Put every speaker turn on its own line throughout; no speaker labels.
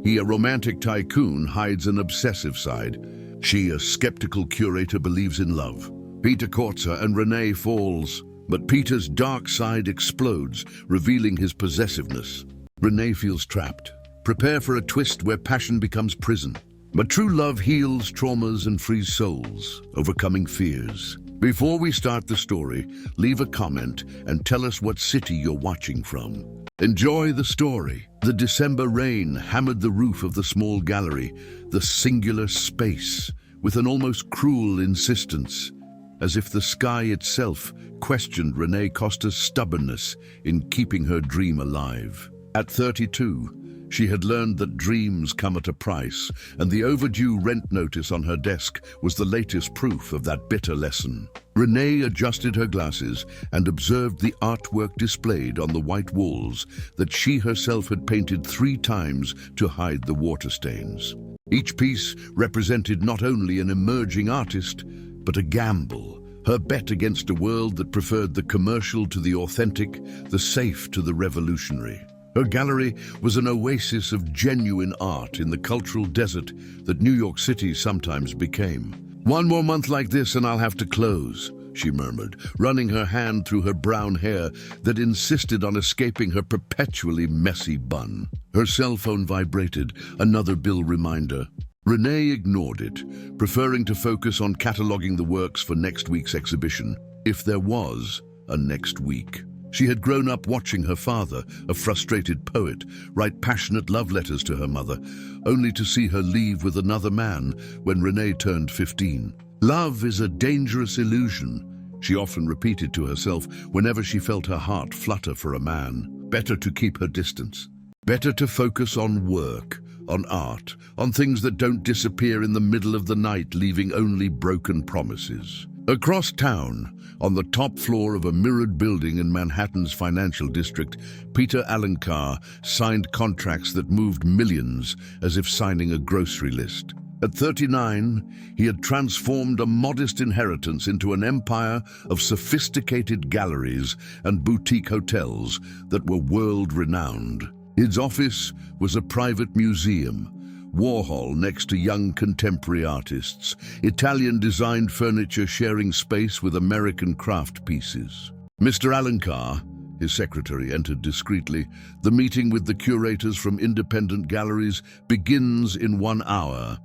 He, a romantic tycoon, hides an obsessive side. She, a skeptical curator, believes in love. Peter courts her and Renee falls. But Peter's dark side explodes, revealing his possessiveness. Renee feels trapped. Prepare for a twist where passion becomes prison. But true love heals traumas and frees souls, overcoming fears. Before we start the story, leave a comment and tell us what city you're watching from. Enjoy the story. The December rain hammered the roof of the small gallery, the singular space, with an almost cruel insistence, as if the sky itself questioned Renee Costa's stubbornness in keeping her dream alive. At 32, she had learned that dreams come at a price, and the overdue rent notice on her desk was the latest proof of that bitter lesson. Renee adjusted her glasses and observed the artwork displayed on the white walls that she herself had painted 3 times to hide the water stains. Each piece represented not only an emerging artist, but a gamble, her bet against a world that preferred the commercial to the authentic, the safe to the revolutionary. Her gallery was an oasis of genuine art in the cultural desert that New York City sometimes became. "One more month like this and I'll have to close," she murmured, running her hand through her brown hair that insisted on escaping her perpetually messy bun. Her cell phone vibrated, another bill reminder. Renee ignored it, preferring to focus on cataloging the works for next week's exhibition, if there was a next week. She had grown up watching her father, a frustrated poet, write passionate love letters to her mother, only to see her leave with another man when Renee turned 15. "Love is a dangerous illusion," she often repeated to herself whenever she felt her heart flutter for a man. Better to keep her distance. Better to focus on work, on art, on things that don't disappear in the middle of the night, leaving only broken promises. Across town, on the top floor of a mirrored building in Manhattan's financial district, Peter Alencar signed contracts that moved millions as if signing a grocery list. At 39, he had transformed a modest inheritance into an empire of sophisticated galleries and boutique hotels that were world-renowned. His office was a private museum, Warhol next to young contemporary artists, Italian-designed furniture sharing space with American craft pieces. "Mr. Alencar," his secretary entered discreetly, "the meeting with the curators from independent galleries begins in 1 hour."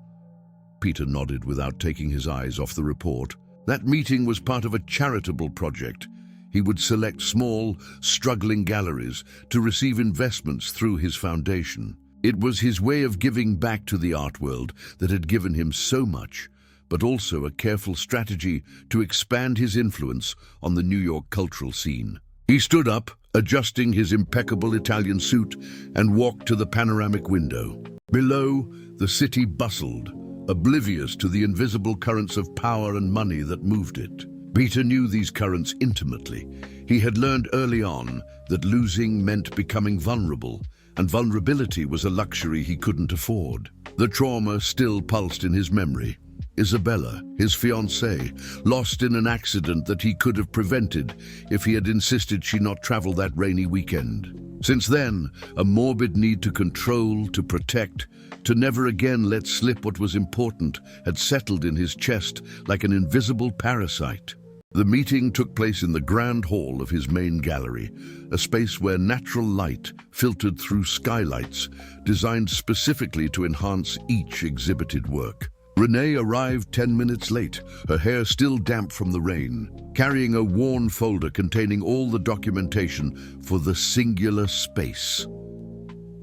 Peter nodded without taking his eyes off the report. That meeting was part of a charitable project. He would select small, struggling galleries to receive investments through his foundation. It was his way of giving back to the art world that had given him so much, but also a careful strategy to expand his influence on the New York cultural scene. He stood up, adjusting his impeccable Italian suit, and walked to the panoramic window. Below, the city bustled, oblivious to the invisible currents of power and money that moved it. Peter knew these currents intimately. He had learned early on that losing meant becoming vulnerable, and vulnerability was a luxury he couldn't afford. The trauma still pulsed in his memory. Isabella, his fiancée, lost in an accident that he could have prevented if he had insisted she not travel that rainy weekend. Since then, a morbid need to control, to protect, to never again let slip what was important had settled in his chest like an invisible parasite. The meeting took place in the grand hall of his main gallery, a space where natural light filtered through skylights designed specifically to enhance each exhibited work. Renee arrived 10 minutes late, her hair still damp from the rain, carrying a worn folder containing all the documentation for the singular space.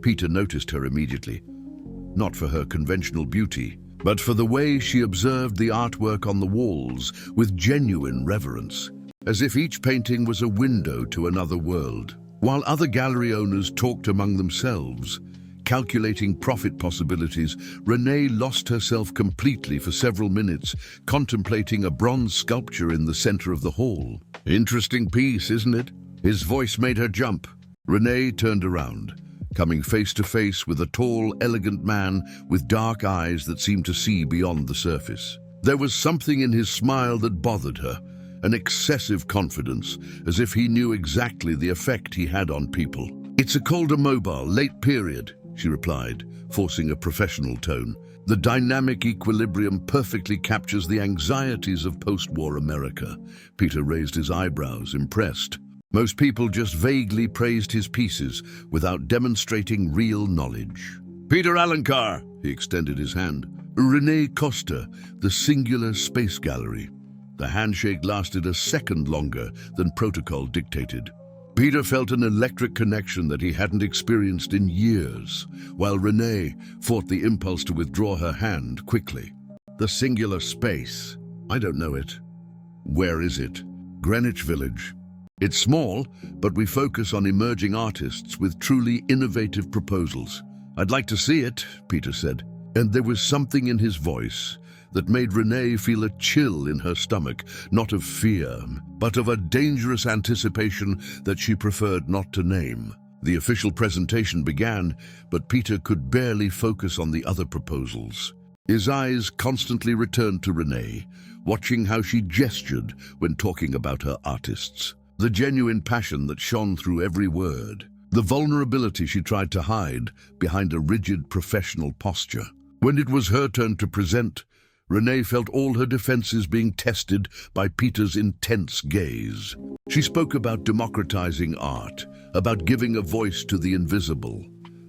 Peter noticed her immediately, not for her conventional beauty, but for the way she observed the artwork on the walls with genuine reverence, as if each painting was a window to another world. While other gallery owners talked among themselves, calculating profit possibilities, Renee lost herself completely for several minutes, contemplating a bronze sculpture in the center of the hall. "Interesting piece, isn't it?" His voice made her jump. Renee turned around, coming face to face with a tall, elegant man with dark eyes that seemed to see beyond the surface. There was something in his smile that bothered her, an excessive confidence, as if he knew exactly the effect he had on people. "It's a Calder Mobile, late period," she replied, forcing a professional tone. The dynamic equilibrium perfectly captures the anxieties of post-war America. Peter raised his eyebrows, impressed. Most people just vaguely praised his pieces without demonstrating real knowledge. Peter Alencar, he extended his hand. René Costa, the Singular Space Gallery. The handshake lasted a second longer than protocol dictated. Peter felt an electric connection that he hadn't experienced in years, while Renee fought the impulse to withdraw her hand quickly. The Singular Space. I don't know it. Where is it? Greenwich Village. It's small, but we focus on emerging artists with truly innovative proposals. I'd like to see it, Peter said, and there was something in his voice that made Renee feel a chill in her stomach, not of fear, but of a dangerous anticipation that she preferred not to name. The official presentation began, but Peter could barely focus on the other proposals. His eyes constantly returned to Renee, watching how she gestured when talking about her artists. The genuine passion that shone through every word. The vulnerability she tried to hide behind a rigid professional posture. When it was her turn to present, Renee felt all her defenses being tested by Peter's intense gaze. She spoke about democratizing art, about giving a voice to the invisible,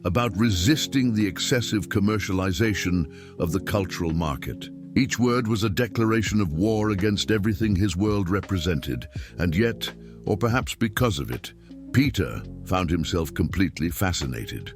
about resisting the excessive commercialization of the cultural market. Each word was a declaration of war against everything his world represented, and yet, or perhaps because of it, Peter found himself completely fascinated.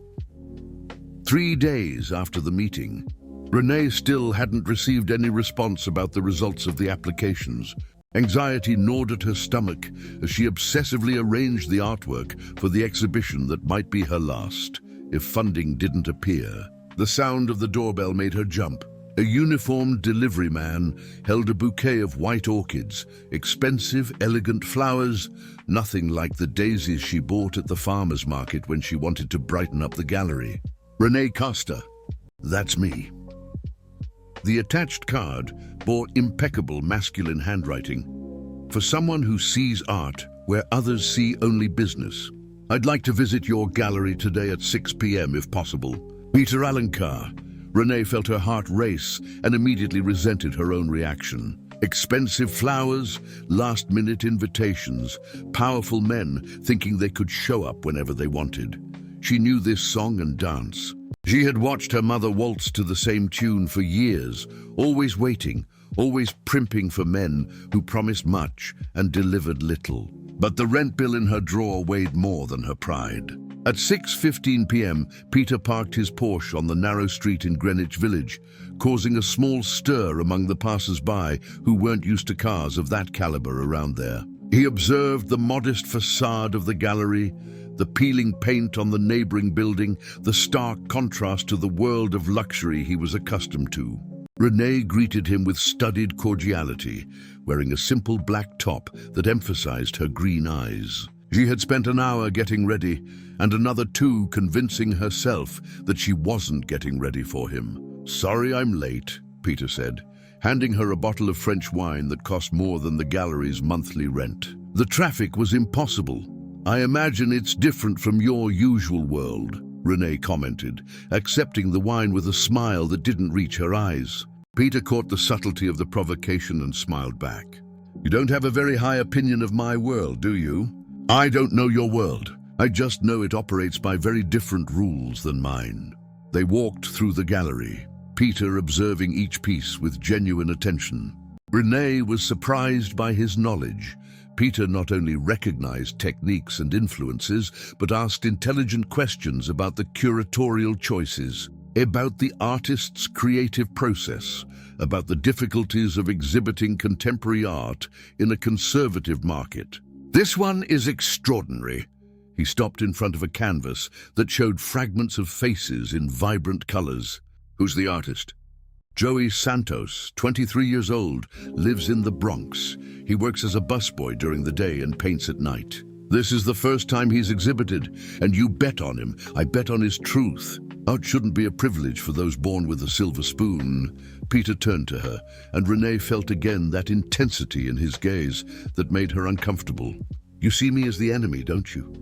3 days after the meeting, Renee still hadn't received any response about the results of the applications. Anxiety gnawed at her stomach as she obsessively arranged the artwork for the exhibition that might be her last, if funding didn't appear. The sound of the doorbell made her jump. A uniformed delivery man held a bouquet of white orchids, expensive, elegant flowers, nothing like the daisies she bought at the farmer's market when she wanted to brighten up the gallery. René Costa, that's me. The attached card bore impeccable masculine handwriting. For someone who sees art where others see only business. I'd like to visit your gallery today at 6 p.m. if possible. Peter Alencar. Renee felt her heart race and immediately resented her own reaction. Expensive flowers, last-minute invitations, powerful men thinking they could show up whenever they wanted. She knew this song and dance. She had watched her mother waltz to the same tune for years, always waiting, always primping for men who promised much and delivered little. But the rent bill in her drawer weighed more than her pride. At 6:15 p.m., Peter parked his Porsche on the narrow street in Greenwich Village, causing a small stir among the passers-by who weren't used to cars of that caliber around there. He observed the modest facade of the gallery, the peeling paint on the neighboring building, the stark contrast to the world of luxury he was accustomed to. Renee greeted him with studied cordiality, wearing a simple black top that emphasized her green eyes. She had spent an hour getting ready, and another 2 convincing herself that she wasn't getting ready for him. Sorry I'm late, Peter said, handing her a bottle of French wine that cost more than the gallery's monthly rent. The traffic was impossible. I imagine it's different from your usual world, Renee commented, accepting the wine with a smile that didn't reach her eyes. Peter caught the subtlety of the provocation and smiled back. You don't have a very high opinion of my world, do you? I don't know your world. I just know it operates by very different rules than mine. They walked through the gallery, Peter observing each piece with genuine attention. Renee was surprised by his knowledge. Peter not only recognized techniques and influences, but asked intelligent questions about the curatorial choices, about the artist's creative process, about the difficulties of exhibiting contemporary art in a conservative market. This one is extraordinary. He stopped in front of a canvas that showed fragments of faces in vibrant colors. Who's the artist? Joey Santos, 23 years old, lives in the Bronx. He works as a busboy during the day and paints at night. This is the first time he's exhibited, and you bet on him. I bet on his truth. Art shouldn't be a privilege for those born with a silver spoon. Peter turned to her, and Renee felt again that intensity in his gaze that made her uncomfortable. You see me as the enemy, don't you?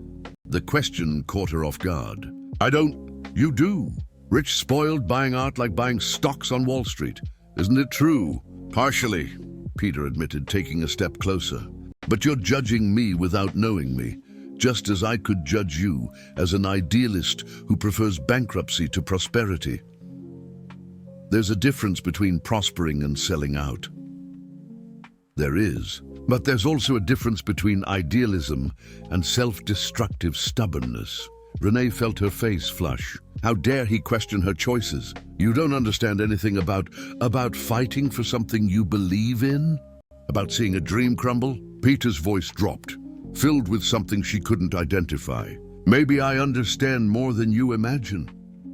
The question caught her off guard. I don't. You do. Rich spoiled, buying art like buying stocks on Wall Street. Isn't it true? Partially, Peter admitted, taking a step closer. But you're judging me without knowing me, just as I could judge you as an idealist who prefers bankruptcy to prosperity. There's a difference between prospering and selling out. There is. But there's also a difference between idealism and self-destructive stubbornness. Renee felt her face flush. How dare he question her choices? You don't understand anything about fighting for something you believe in? About seeing a dream crumble? Peter's voice dropped, filled with something she couldn't identify. Maybe I understand more than you imagine.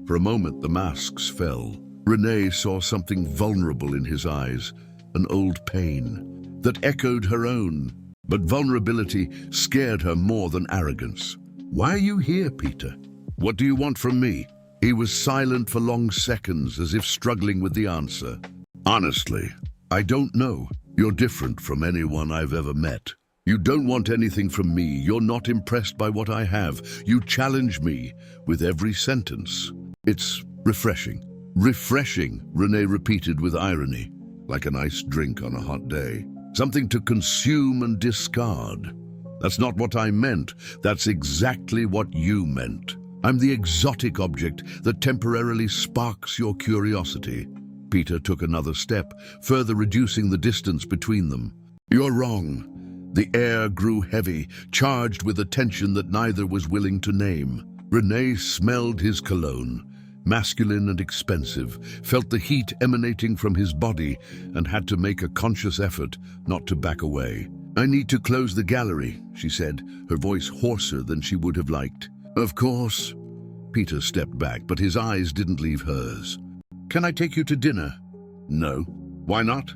For a moment, the masks fell. Renee saw something vulnerable in his eyes, an old pain that echoed her own. But vulnerability scared her more than arrogance. Why are you here, Peter? What do you want from me? He was silent for long seconds, as if struggling with the answer. Honestly, I don't know. You're different from anyone I've ever met. You don't want anything from me. You're not impressed by what I have. You challenge me with every sentence. It's refreshing. Refreshing, Renee repeated with irony, like an iced drink on a hot day. Something to consume and discard. That's not what I meant. That's exactly what you meant. I'm the exotic object that temporarily sparks your curiosity. Peter took another step, further reducing the distance between them. You're wrong. The air grew heavy, charged with a tension that neither was willing to name. Renee smelled his cologne, masculine and expensive, felt the heat emanating from his body, and had to make a conscious effort not to back away. I need to close the gallery, she said, her voice hoarser than she would have liked. Of course. Peter stepped back, but his eyes didn't leave hers. Can I take you to dinner? No. Why not?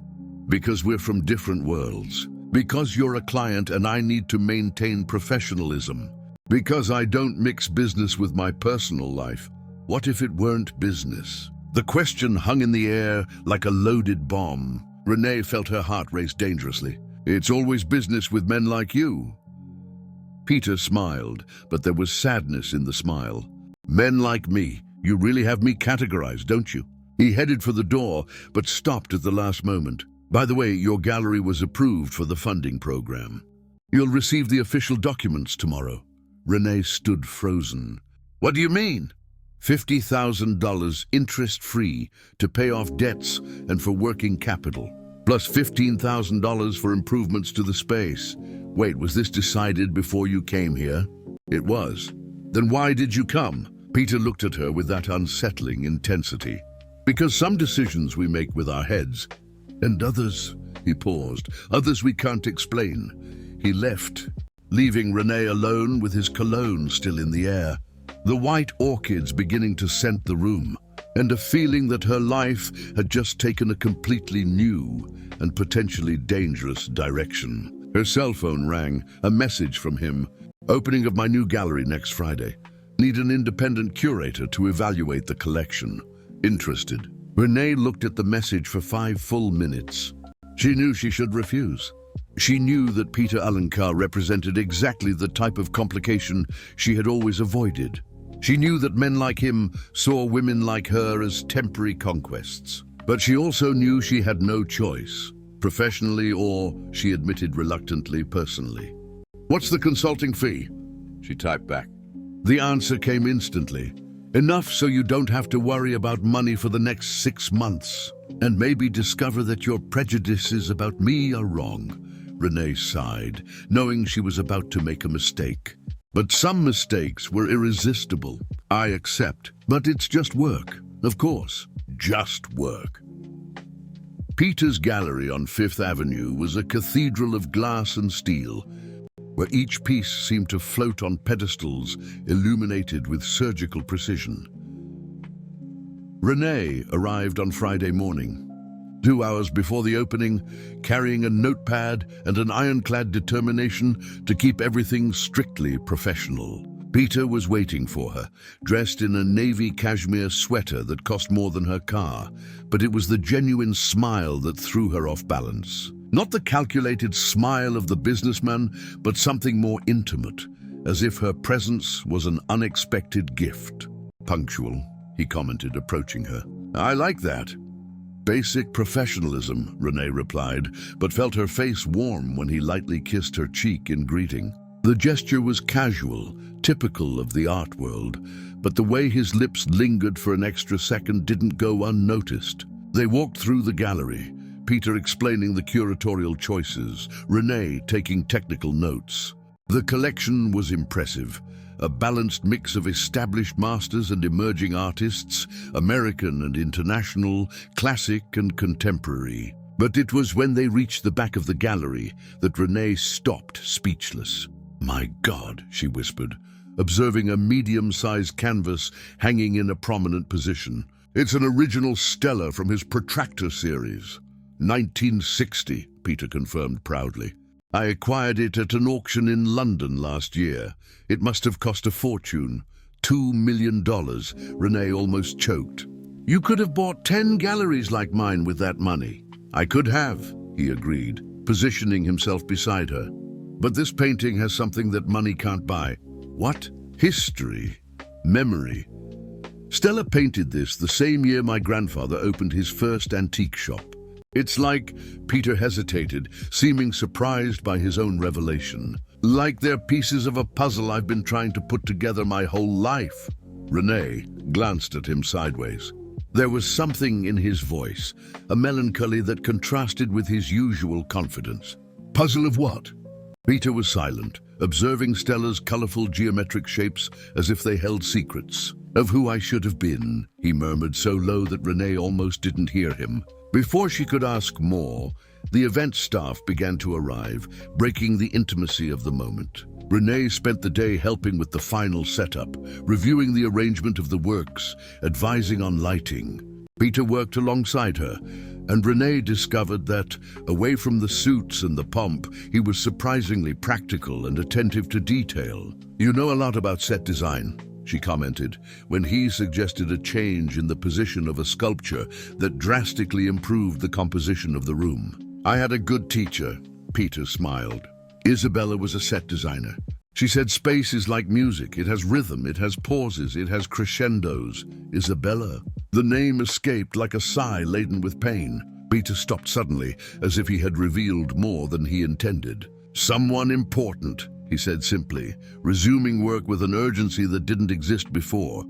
Because we're from different worlds. Because you're a client and I need to maintain professionalism. Because I don't mix business with my personal life. What if it weren't business? The question hung in the air like a loaded bomb. Renee felt her heart race dangerously. It's always business with men like you. Peter smiled, but there was sadness in the smile. Men like me. You really have me categorized, don't you? He headed for the door, but stopped at the last moment. By the way, your gallery was approved for the funding program. You'll receive the official documents tomorrow. Renee stood frozen. What do you mean? $50,000 interest-free to pay off debts and for working capital, plus $15,000 for improvements to the space. Wait, was this decided before you came here? It was. Then why did you come? Peter looked at her with that unsettling intensity. Because some decisions we make with our heads, and others, he paused, others we can't explain. He left, leaving Renee alone with his cologne still in the air. The white orchids beginning to scent the room, and a feeling that her life had just taken a completely new and potentially dangerous direction. Her cell phone rang, a message from him. Opening of my new gallery next Friday. Need an independent curator to evaluate the collection. Interested. Renee looked at the message for 5 full minutes. She knew she should refuse. She knew that Peter Alencar represented exactly the type of complication she had always avoided. She knew that men like him saw women like her as temporary conquests. But she also knew she had no choice, professionally or, she admitted reluctantly, personally. What's the consulting fee? She typed back. The answer came instantly. Enough so you don't have to worry about money for the next 6 months, and maybe discover that your prejudices about me are wrong. Renee sighed, knowing she was about to make a mistake. But some mistakes were irresistible. I accept, but it's just work, of course, just work. Peter's gallery on Fifth Avenue was a cathedral of glass and steel, where each piece seemed to float on pedestals illuminated with surgical precision. Renee arrived on Friday morning, 2 hours before the opening, carrying a notepad and an ironclad determination to keep everything strictly professional. Peter was waiting for her, dressed in a navy cashmere sweater that cost more than her car, but it was the genuine smile that threw her off balance. Not the calculated smile of the businessman, but something more intimate, as if her presence was an unexpected gift. punctual, he commented, approaching her. I like that. Basic professionalism, Renee replied, but felt her face warm when he lightly kissed her cheek in greeting. The gesture was casual, typical of the art world, but the way his lips lingered for an extra second didn't go unnoticed. They walked through the gallery, Peter explaining the curatorial choices, Renee taking technical notes. The collection was impressive, a balanced mix of established masters and emerging artists, American and international, classic and contemporary. But it was when they reached the back of the gallery that Renee stopped, speechless. My God, she whispered, observing a medium-sized canvas hanging in a prominent position. It's an original Stella from his Protractor series. 1960, Peter confirmed proudly. I acquired it at an auction in London last year. It must have cost a fortune. $2 million, Renee almost choked. You could have bought 10 galleries like mine with that money. I could have, he agreed, positioning himself beside her. But this painting has something that money can't buy. What? History. Memory. Stella painted this the same year my grandfather opened his first antique shop. It's like, Peter hesitated, seeming surprised by his own revelation. Like they're pieces of a puzzle I've been trying to put together my whole life. Renee glanced at him sideways. There was something in his voice, a melancholy that contrasted with his usual confidence. Puzzle of what? Peter was silent, observing Stella's colorful geometric shapes as if they held secrets. Of who I should have been, he murmured so low that Renee almost didn't hear him. Before she could ask more, the event staff began to arrive, breaking the intimacy of the moment. Renee spent the day helping with the final setup, reviewing the arrangement of the works, advising on lighting. Peter worked alongside her, and Renee discovered that, away from the suits and the pomp, he was surprisingly practical and attentive to detail. You know a lot about set design, she commented, when he suggested a change in the position of a sculpture that drastically improved the composition of the room. I had a good teacher, Peter smiled. Isabella was a set designer. She said space is like music. It has rhythm, it has pauses, it has crescendos. Isabella. The name escaped like a sigh laden with pain. Peter stopped suddenly, as if he had revealed more than he intended. Someone important, he said simply, resuming work with an urgency that didn't exist before.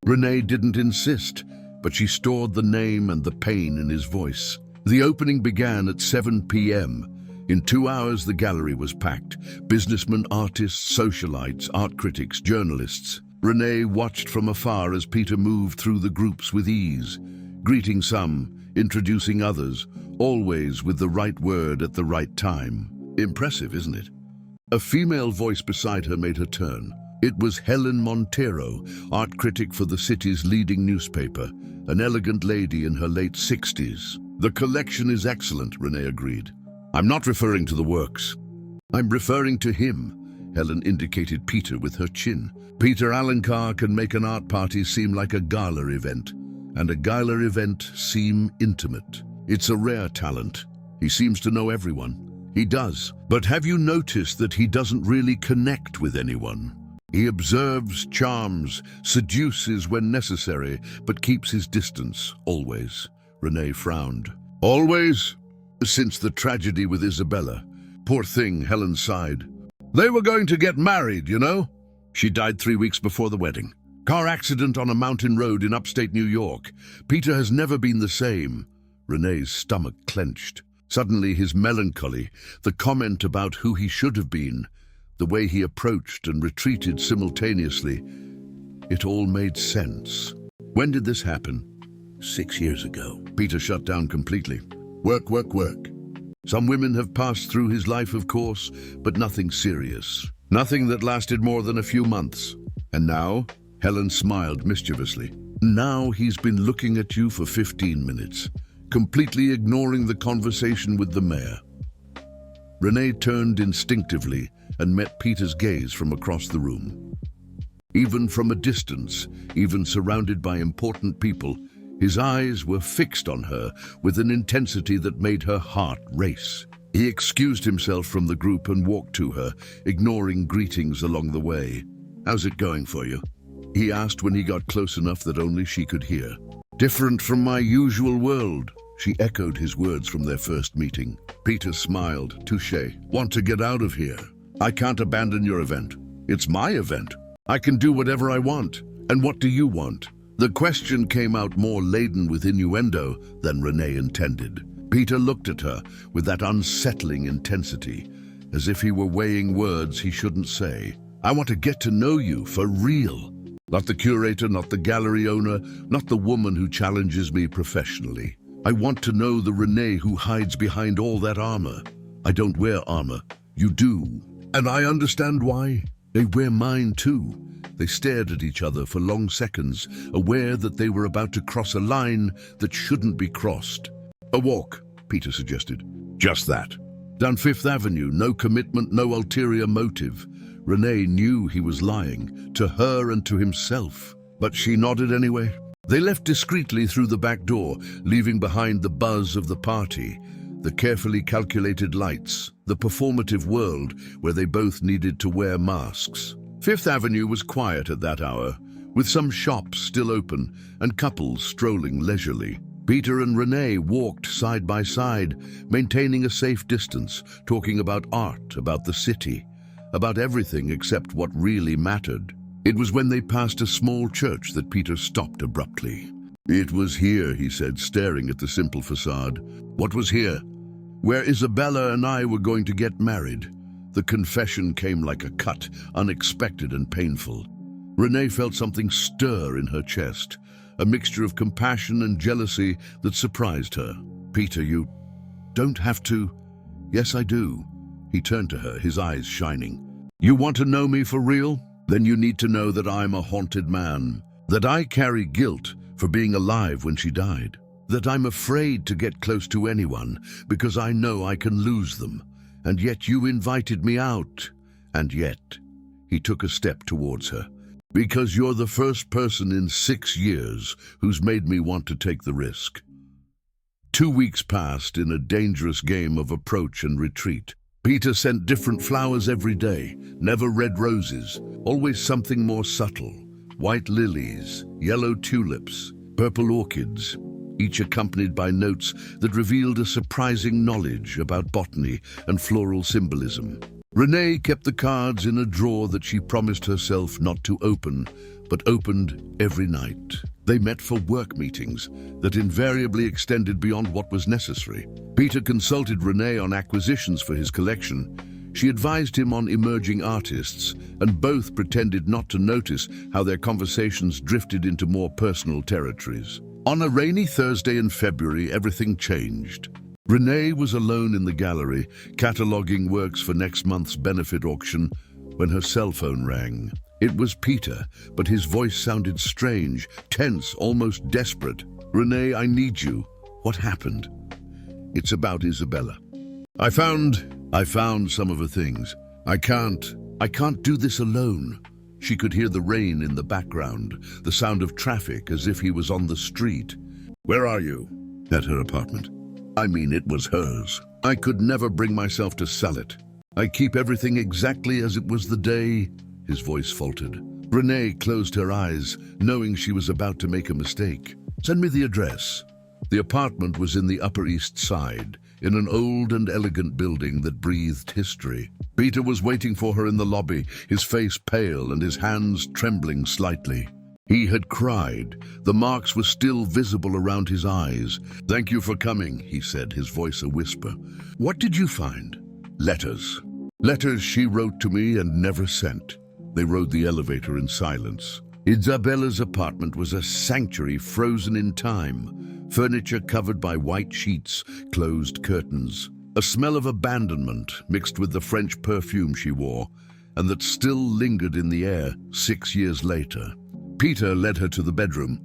Renee didn't insist, but she stored the name and the pain in his voice. The opening began at 7 p.m. In 2 hours, the gallery was packed. Businessmen, artists, socialites, art critics, journalists. Renee watched from afar as Peter moved through the groups with ease, greeting some, introducing others, always with the right word at the right time. Impressive, isn't it? A female voice beside her made her turn. It was Helen Montero, art critic for the city's leading newspaper, an elegant lady in her late 60s. The collection is excellent, Renee agreed. I'm not referring to the works. I'm referring to him, Helen indicated Peter with her chin. Peter Alencar can make an art party seem like a gala event, and a gala event seem intimate. It's a rare talent. He seems to know everyone. He does. But have you noticed that he doesn't really connect with anyone? He observes, charms, seduces when necessary, but keeps his distance, always. Renee frowned. Always? Since the tragedy with Isabella. Poor thing, Helen sighed. They were going to get married, you know? She died 3 weeks before the wedding. Car accident on a mountain road in upstate New York. Peter has never been the same. Renee's stomach clenched. Suddenly his melancholy, the comment about who he should have been, the way he approached and retreated simultaneously, it all made sense. When did this happen? 6 years ago. Peter shut down completely. Work, work, work. Some women have passed through his life, of course, but nothing serious. Nothing that lasted more than a few months. And now, Helen smiled mischievously. Now he's been looking at you for 15 minutes, completely ignoring the conversation with the mayor. Renee turned instinctively and met Peter's gaze from across the room. Even from a distance, even surrounded by important people, his eyes were fixed on her with an intensity that made her heart race. He excused himself from the group and walked to her, ignoring greetings along the way. How's it going for you? he asked when he got close enough that only she could hear. Different from my usual world, she echoed his words from their first meeting. Peter smiled. Touché. Want to get out of here? I can't abandon your event. It's my event. I can do whatever I want. And what do you want? The question came out more laden with innuendo than Renee intended. Peter looked at her with that unsettling intensity, as if he were weighing words he shouldn't say. I want to get to know you for real. Not the curator, not the gallery owner, not the woman who challenges me professionally. I want to know the Renee who hides behind all that armor. I don't wear armor. You do. And I understand why. They wear mine too. They stared at each other for long seconds, aware that they were about to cross a line that shouldn't be crossed. A walk, Peter suggested. Just that. Down Fifth Avenue, no commitment, no ulterior motive. Renee knew he was lying, to her and to himself. But she nodded anyway. They left discreetly through the back door, leaving behind the buzz of the party, the carefully calculated lights, the performative world where they both needed to wear masks. Fifth Avenue was quiet at that hour, with some shops still open and couples strolling leisurely. Peter and Renee walked side by side, maintaining a safe distance, talking about art, about the city, about everything except what really mattered. It was when they passed a small church that Peter stopped abruptly. It was here, he said, staring at the simple facade. What was here? Where Isabella and I were going to get married. The confession came like a cut, unexpected and painful. Renee felt something stir in her chest, a mixture of compassion and jealousy that surprised her. Peter, you don't have to. Yes, I do. He turned to her, his eyes shining. You want to know me for real? Then you need to know that I'm a haunted man, that I carry guilt for being alive when she died, that I'm afraid to get close to anyone because I know I can lose them, and yet you invited me out, and yet, he took a step towards her, because you're the first person in 6 years who's made me want to take the risk. 2 weeks passed in a dangerous game of approach and retreat. Peter sent different flowers every day, never red roses, always something more subtle. White lilies, yellow tulips, purple orchids, each accompanied by notes that revealed a surprising knowledge about botany and floral symbolism. Renee kept the cards in a drawer that she promised herself not to open, but opened every night. They met for work meetings that invariably extended beyond what was necessary. Peter consulted Renee on acquisitions for his collection. She advised him on emerging artists, and both pretended not to notice how their conversations drifted into more personal territories. On a rainy Thursday in February, everything changed. Renee was alone in the gallery, cataloguing works for next month's benefit auction, when her cell phone rang. It was Peter, but his voice sounded strange, tense, almost desperate. Renee, I need you. What happened? It's about Isabella. I found some of her things. I can't do this alone. She could hear the rain in the background, the sound of traffic as if he was on the street. Where are you? At her apartment. I mean, it was hers. I could never bring myself to sell it. I keep everything exactly as it was the day. His voice faltered. Renee closed her eyes, knowing she was about to make a mistake. Send me the address. The apartment was in the Upper East Side, in an old and elegant building that breathed history. Peter was waiting for her in the lobby, his face pale and his hands trembling slightly. He had cried. The marks were still visible around his eyes. Thank you for coming, he said, his voice a whisper. What did you find? Letters. Letters she wrote to me and never sent. They rode the elevator in silence. Isabella's apartment was a sanctuary frozen in time, furniture covered by white sheets, closed curtains. A smell of abandonment mixed with the French perfume she wore, and that still lingered in the air 6 years later. Peter led her to the bedroom.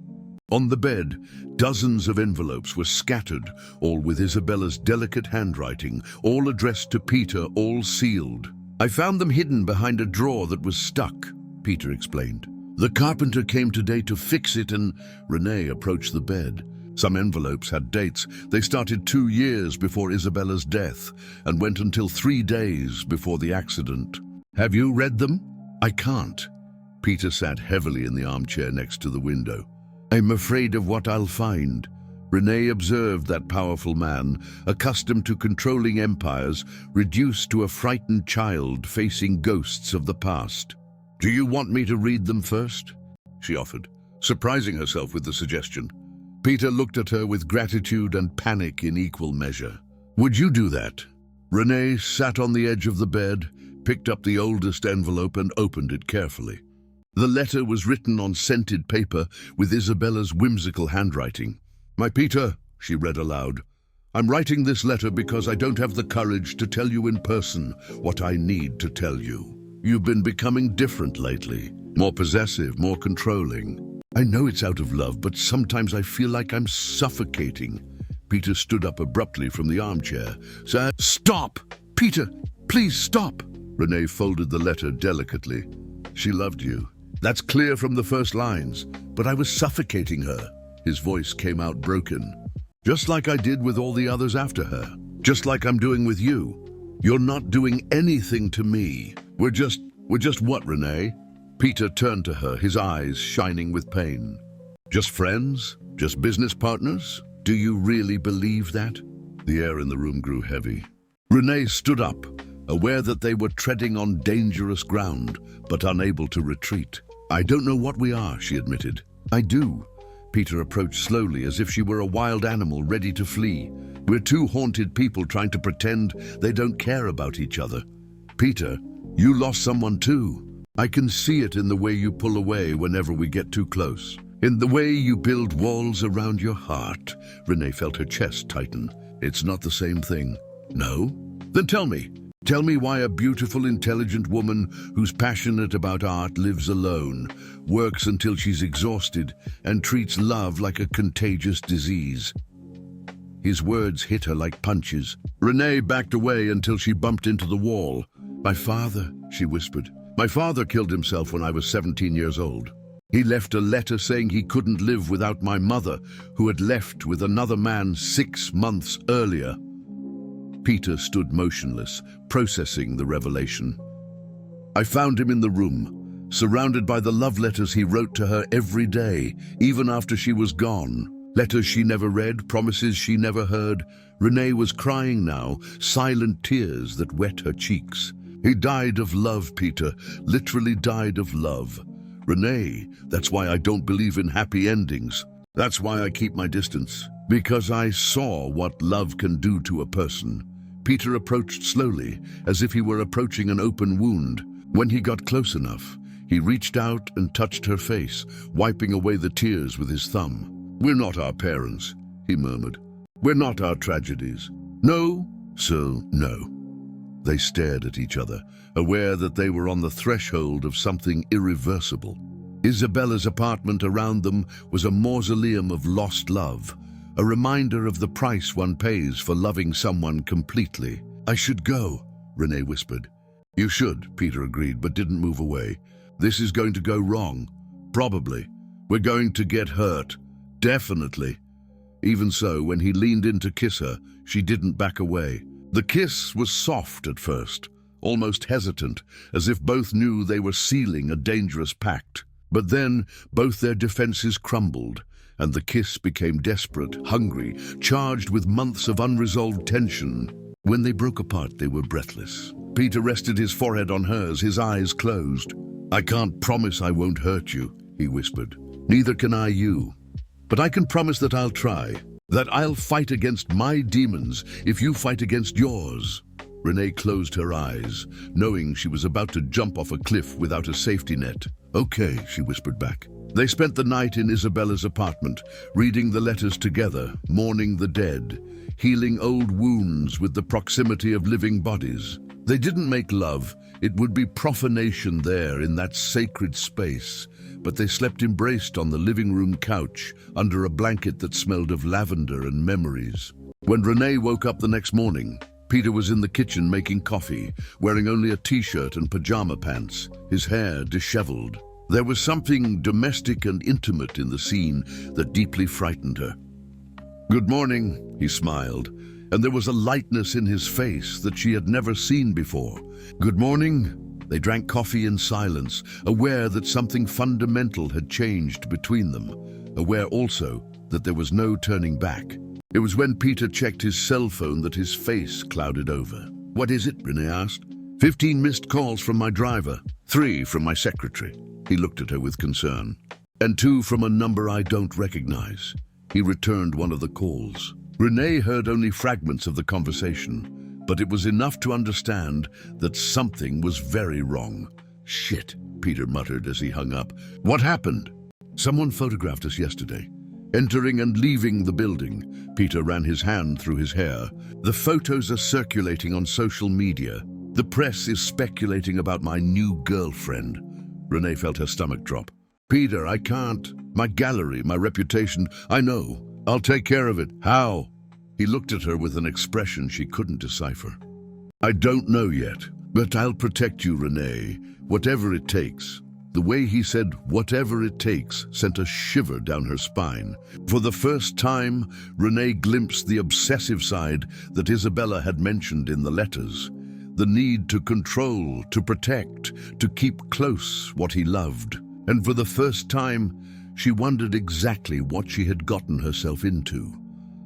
On the bed, dozens of envelopes were scattered, all with Isabella's delicate handwriting, all addressed to Peter, all sealed. I found them hidden behind a drawer that was stuck, Peter explained. The carpenter came today to fix it and Renee approached the bed. Some envelopes had dates. They started 2 years before Isabella's death and went until 3 days before the accident. Have you read them? I can't. Peter sat heavily in the armchair next to the window. "I'm afraid of what I'll find." Renee observed that powerful man, accustomed to controlling empires, reduced to a frightened child facing ghosts of the past. "Do you want me to read them first?" she offered, surprising herself with the suggestion. Peter looked at her with gratitude and panic in equal measure. "Would you do that?" Renee sat on the edge of the bed, picked up the oldest envelope and opened it carefully. The letter was written on scented paper with Isabella's whimsical handwriting. "My Peter," she read aloud, "I'm writing this letter because I don't have the courage to tell you in person what I need to tell you. You've been becoming different lately, more possessive, more controlling. I know it's out of love, but sometimes I feel like I'm suffocating." Peter stood up abruptly from the armchair. "Stop! Peter, please stop!" Renee folded the letter delicately. "She loved you. That's clear from the first lines, but I was suffocating her." His voice came out broken. "Just like I did with all the others after her. Just like I'm doing with you. You're not doing anything to me. We're just what, Renee?" Peter turned to her, his eyes shining with pain. "Just friends? Just business partners? Do you really believe that?" The air in the room grew heavy. Renee stood up, aware that they were treading on dangerous ground, but unable to retreat. "I don't know what we are," she admitted. "I do." Peter approached slowly, as if she were a wild animal ready to flee. "We're two haunted people trying to pretend they don't care about each other. Peter, you lost someone too. I can see it in the way you pull away whenever we get too close. In the way you build walls around your heart." Renee felt her chest tighten. "It's not the same thing." "No? Then tell me. Tell me why a beautiful, intelligent woman who's passionate about art lives alone, works until she's exhausted, and treats love like a contagious disease." His words hit her like punches. Renee backed away until she bumped into the wall. "My father," she whispered. "My father killed himself when I was 17 years old. He left a letter saying he couldn't live without my mother, who had left with another man 6 months earlier." Peter stood motionless, processing the revelation. "I found him in the room, surrounded by the love letters he wrote to her every day, even after she was gone. Letters she never read, promises she never heard." Renee was crying now, silent tears that wet her cheeks. "He died of love, Peter, literally died of love. Renee, that's why I don't believe in happy endings. That's why I keep my distance, because I saw what love can do to a person." Peter approached slowly, as if he were approaching an open wound. When he got close enough, he reached out and touched her face, wiping away the tears with his thumb. "We're not our parents," he murmured. "We're not our tragedies. No, so no." They stared at each other, aware that they were on the threshold of something irreversible. Isabella's apartment around them was a mausoleum of lost love, a reminder of the price one pays for loving someone completely. "I should go," Renee whispered. "You should," Peter agreed, but didn't move away. "This is going to go wrong. Probably. We're going to get hurt. Definitely." Even so, when he leaned in to kiss her, she didn't back away. The kiss was soft at first, almost hesitant, as if both knew they were sealing a dangerous pact. But then both their defenses crumbled, and the kiss became desperate, hungry, charged with months of unresolved tension. When they broke apart, they were breathless. Peter rested his forehead on hers, his eyes closed. "I can't promise I won't hurt you," he whispered. "Neither can I you. But I can promise that I'll try, that I'll fight against my demons if you fight against yours." Renee closed her eyes, knowing she was about to jump off a cliff without a safety net. "Okay," she whispered back. They spent the night in Isabella's apartment, reading the letters together, mourning the dead, healing old wounds with the proximity of living bodies. They didn't make love. It would be profanation there in that sacred space, but they slept embraced on the living room couch, under a blanket that smelled of lavender and memories. When Renee woke up the next morning, Peter was in the kitchen making coffee, wearing only a t-shirt and pajama pants, his hair disheveled. There was something domestic and intimate in the scene that deeply frightened her. "Good morning," he smiled, and there was a lightness in his face that she had never seen before. "Good morning." They drank coffee in silence, aware that something fundamental had changed between them, aware also that there was no turning back. It was when Peter checked his cell phone that his face clouded over. "What is it?" Renee asked. 15 missed calls from my driver, 3 from my secretary." He looked at her with concern. "And 2 from a number I don't recognize." He returned one of the calls. Renee heard only fragments of the conversation, but it was enough to understand that something was very wrong. "Shit," Peter muttered as he hung up. "What happened?" "Someone photographed us yesterday, entering and leaving the building." Peter ran his hand through his hair. "The photos are circulating on social media. The press is speculating about my new girlfriend." Renee felt her stomach drop. "Peter, I can't. My gallery, my reputation. I know. I'll take care of it." "How?" He looked at her with an expression she couldn't decipher. "I don't know yet, but I'll protect you, Renee, whatever it takes." The way he said, "whatever it takes," sent a shiver down her spine. For the first time, Renee glimpsed the obsessive side that Isabella had mentioned in the letters. The need to control, to protect, to keep close what he loved. And for the first time, she wondered exactly what she had gotten herself into.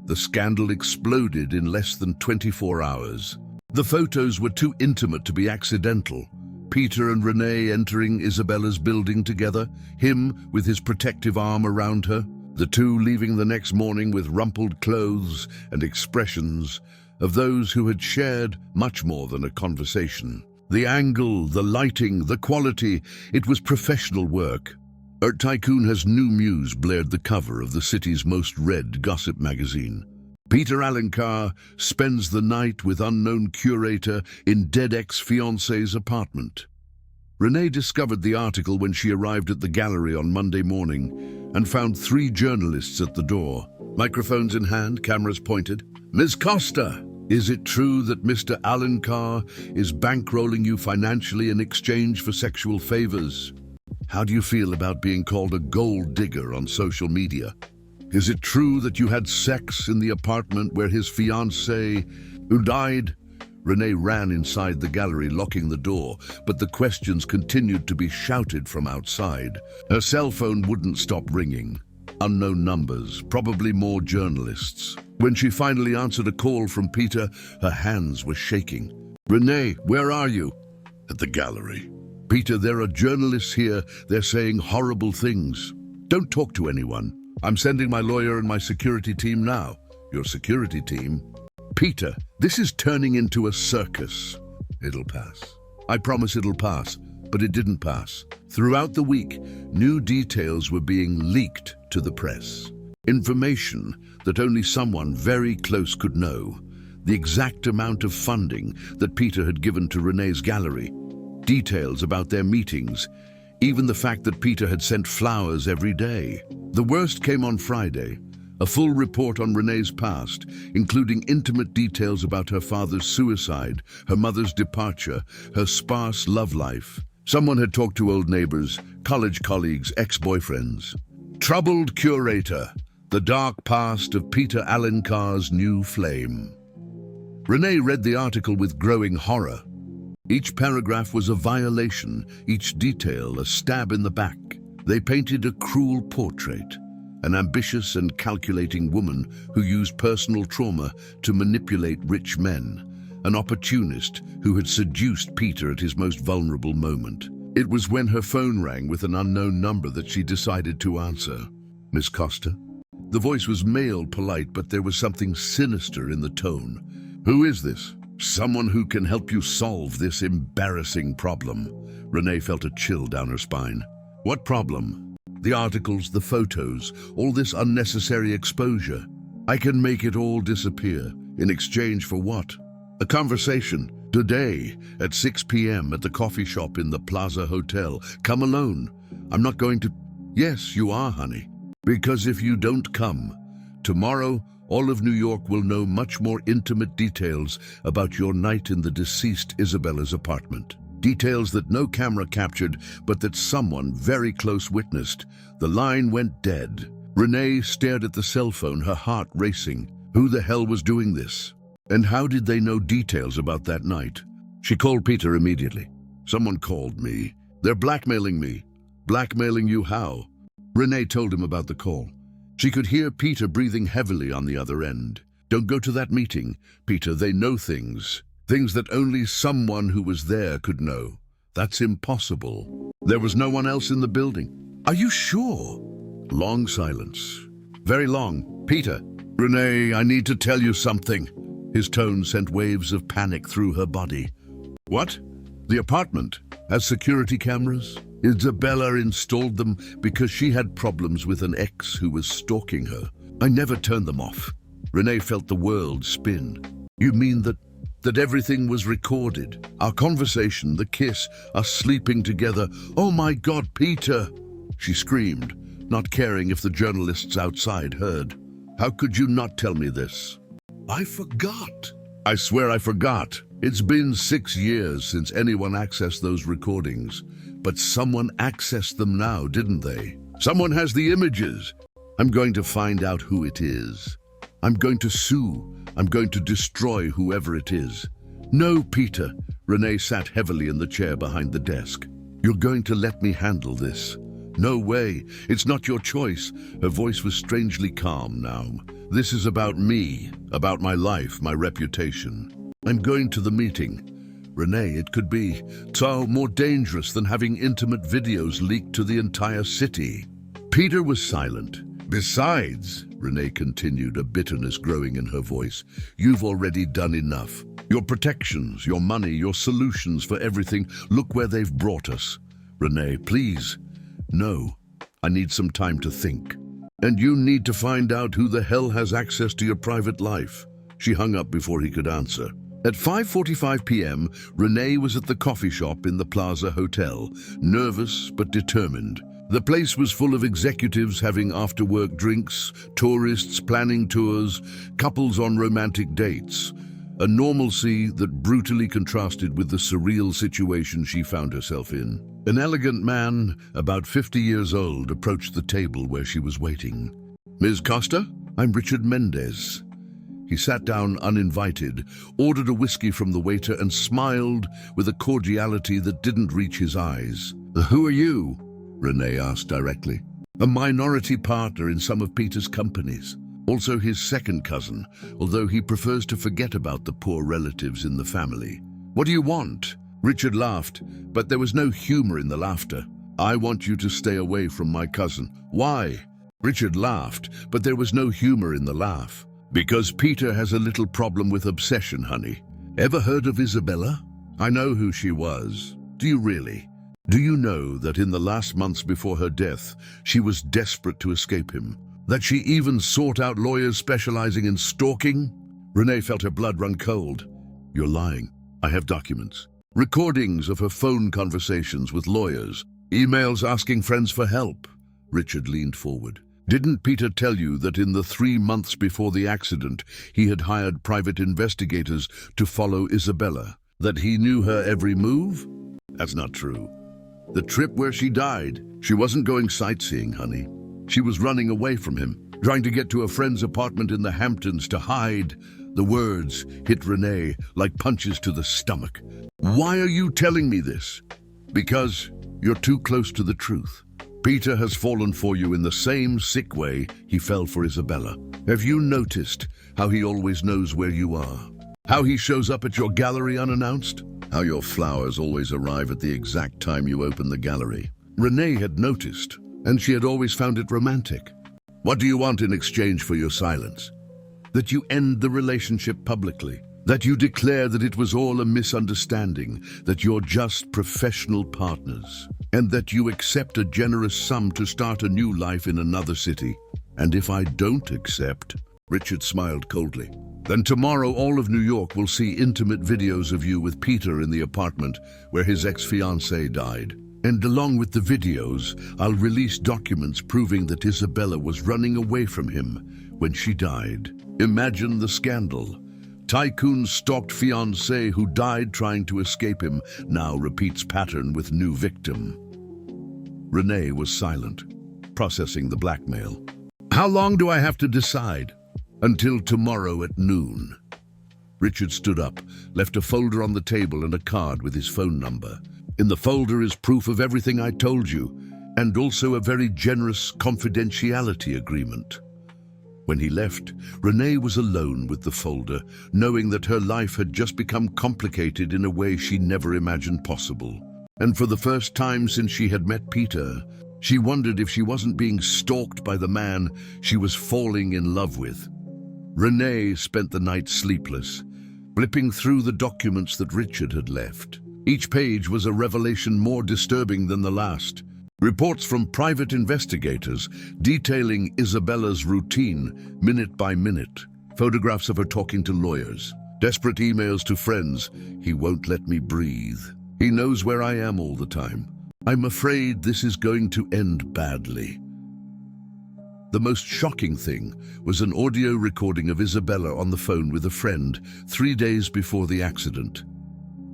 The scandal exploded in less than 24 hours. The photos were too intimate to be accidental. Peter and Renee entering Isabella's building together, him with his protective arm around her, the two leaving the next morning with rumpled clothes and expressions of those who had shared much more than a conversation. The angle, the lighting, the quality, it was professional work. Tycoon Has New Muse blared the cover of the city's most read gossip magazine. Peter Alencar spends the night with unknown curator in dead ex-fiancé's apartment. Renee discovered the article when she arrived at the gallery on Monday morning and found 3 journalists at the door. Microphones in hand, cameras pointed. "Ms. Costa, is it true that Mr. Alencar is bankrolling you financially in exchange for sexual favors? How do you feel about being called a gold digger on social media? Is it true that you had sex in the apartment where his fiancée, who died?" Renee ran inside the gallery, locking the door, but the questions continued to be shouted from outside. Her cell phone wouldn't stop ringing. Unknown numbers, probably more journalists. When she finally answered a call from Peter, her hands were shaking. "Renee, where are you?" "At the gallery." "Peter, there are journalists here. They're saying horrible things." "Don't talk to anyone. I'm sending my lawyer and my security team now." "Your security team?" "Peter, this is turning into a circus." "It'll pass. I promise it'll pass." But it didn't pass. Throughout the week, new details were being leaked to the press. Information that only someone very close could know. The exact amount of funding that Peter had given to Renee's gallery. Details about their meetings. Even the fact that Peter had sent flowers every day. The worst came on Friday. A full report on Renee's past, including intimate details about her father's suicide, her mother's departure, her sparse love life. Someone had talked to old neighbors, college colleagues, ex-boyfriends. Troubled curator, the dark past of Peter Alencar's new flame. Renee read the article with growing horror. Each paragraph was a violation, each detail a stab in the back. They painted a cruel portrait, an ambitious and calculating woman who used personal trauma to manipulate rich men, an opportunist who had seduced Peter at his most vulnerable moment. It was when her phone rang with an unknown number that she decided to answer. "Miss Costa?" The voice was male, polite, but there was something sinister in the tone. "Who is this?" "Someone who can help you solve this embarrassing problem." Renee felt a chill down her spine. "What problem?" "The articles, the photos, all this unnecessary exposure. I can make it all disappear. In exchange for what?" "A conversation. Today, at 6 p.m. at the coffee shop in the Plaza Hotel. Come alone. I'm not going to..." "Yes, you are, honey. Because if you don't come, tomorrow all of New York will know much more intimate details about your night in the deceased Isabella's apartment. Details that no camera captured, but that someone very close witnessed." The line went dead. Renee stared at the cell phone, her heart racing. Who the hell was doing this? And how did they know details about that night? She called Peter immediately. Someone called me. They're blackmailing me. Blackmailing you how? Renee told him about the call. She could hear Peter breathing heavily on the other end. Don't go to that meeting, Peter. They know things. Things that only someone who was there could know. That's impossible. There was no one else in the building. Are you sure? Long silence. Very long. Peter. Renee, I need to tell you something. His tone sent waves of panic through her body. What? The apartment has security cameras? Isabella installed them because she had problems with an ex who was stalking her. I never turned them off. Renee felt the world spin. You mean that everything was recorded? Our conversation, the kiss, us sleeping together. Oh my God, Peter! She screamed, not caring if the journalists outside heard. How could you not tell me this? I forgot. I swear I forgot. It's been 6 years since anyone accessed those recordings. But someone accessed them now, didn't they? Someone has the images. I'm going to find out who it is. I'm going to sue. I'm going to destroy whoever it is. No, Peter. Renee sat heavily in the chair behind the desk. You're going to let me handle this? No way. It's not your choice. Her voice was strangely calm now. This is about me, about my life, my reputation. I'm going to the meeting. Renee, it could be so more dangerous than having intimate videos leaked to the entire city. Peter was silent. Besides, Renee continued, a bitterness growing in her voice, you've already done enough. Your protections, your money, your solutions for everything, look where they've brought us. Renee, please. No, I need some time to think. And you need to find out who the hell has access to your private life. She hung up before he could answer. At 5:45 p.m., Renee was at the coffee shop in the Plaza Hotel, nervous but determined. The place was full of executives having after-work drinks, tourists planning tours, couples on romantic dates. A normalcy that brutally contrasted with the surreal situation she found herself in. An elegant man, about 50 years old, approached the table where she was waiting. Ms. Costa, I'm Richard Mendez. He sat down uninvited, ordered a whiskey from the waiter and smiled with a cordiality that didn't reach his eyes. Who are you? Renee asked directly. A minority partner in some of Peter's companies. Also his second cousin, although he prefers to forget about the poor relatives in the family. What do you want? Richard laughed, but there was no humor in the laughter. I want you to stay away from my cousin. Why? Richard laughed, but there was no humor in the laugh. Because Peter has a little problem with obsession, honey. Ever heard of Isabella? I know who she was. Do you really? Do you know that in the last months before her death, she was desperate to escape him? That she even sought out lawyers specializing in stalking? Renee felt her blood run cold. You're lying. I have documents. Recordings of her phone conversations with lawyers. Emails asking friends for help. Richard leaned forward. Didn't Peter tell you that in the 3 months before the accident, he had hired private investigators to follow Isabella? That he knew her every move? That's not true. The trip where she died, she wasn't going sightseeing, honey. She was running away from him, trying to get to a friend's apartment in the Hamptons to hide. The words hit Renee like punches to the stomach. Why are you telling me this? Because you're too close to the truth. Peter has fallen for you in the same sick way he fell for Isabella. Have you noticed how he always knows where you are? How he shows up at your gallery unannounced? How your flowers always arrive at the exact time you open the gallery? Renee had noticed, and she had always found it romantic. What do you want in exchange for your silence? That you end the relationship publicly. That you declare that it was all a misunderstanding, that you're just professional partners, and that you accept a generous sum to start a new life in another city. And if I don't accept, Richard smiled coldly, then tomorrow all of New York will see intimate videos of you with Peter in the apartment where his ex-fiancée died. And along with the videos, I'll release documents proving that Isabella was running away from him when she died. Imagine the scandal. Tycoon's stalked fiancée who died trying to escape him now repeats pattern with new victim. Renee was silent, processing the blackmail. How long do I have to decide? Until tomorrow at noon. Richard stood up, left a folder on the table and a card with his phone number. In the folder is proof of everything I told you, and also a very generous confidentiality agreement. When he left, Renee was alone with the folder, knowing that her life had just become complicated in a way she never imagined possible. And for the first time since she had met Peter, she wondered if she wasn't being stalked by the man she was falling in love with. Renee spent the night sleepless, flipping through the documents that Richard had left. Each page was a revelation more disturbing than the last. Reports from private investigators detailing Isabella's routine, minute by minute. Photographs of her talking to lawyers. Desperate emails to friends. He won't let me breathe. He knows where I am all the time. I'm afraid this is going to end badly. The most shocking thing was an audio recording of Isabella on the phone with a friend 3 days before the accident.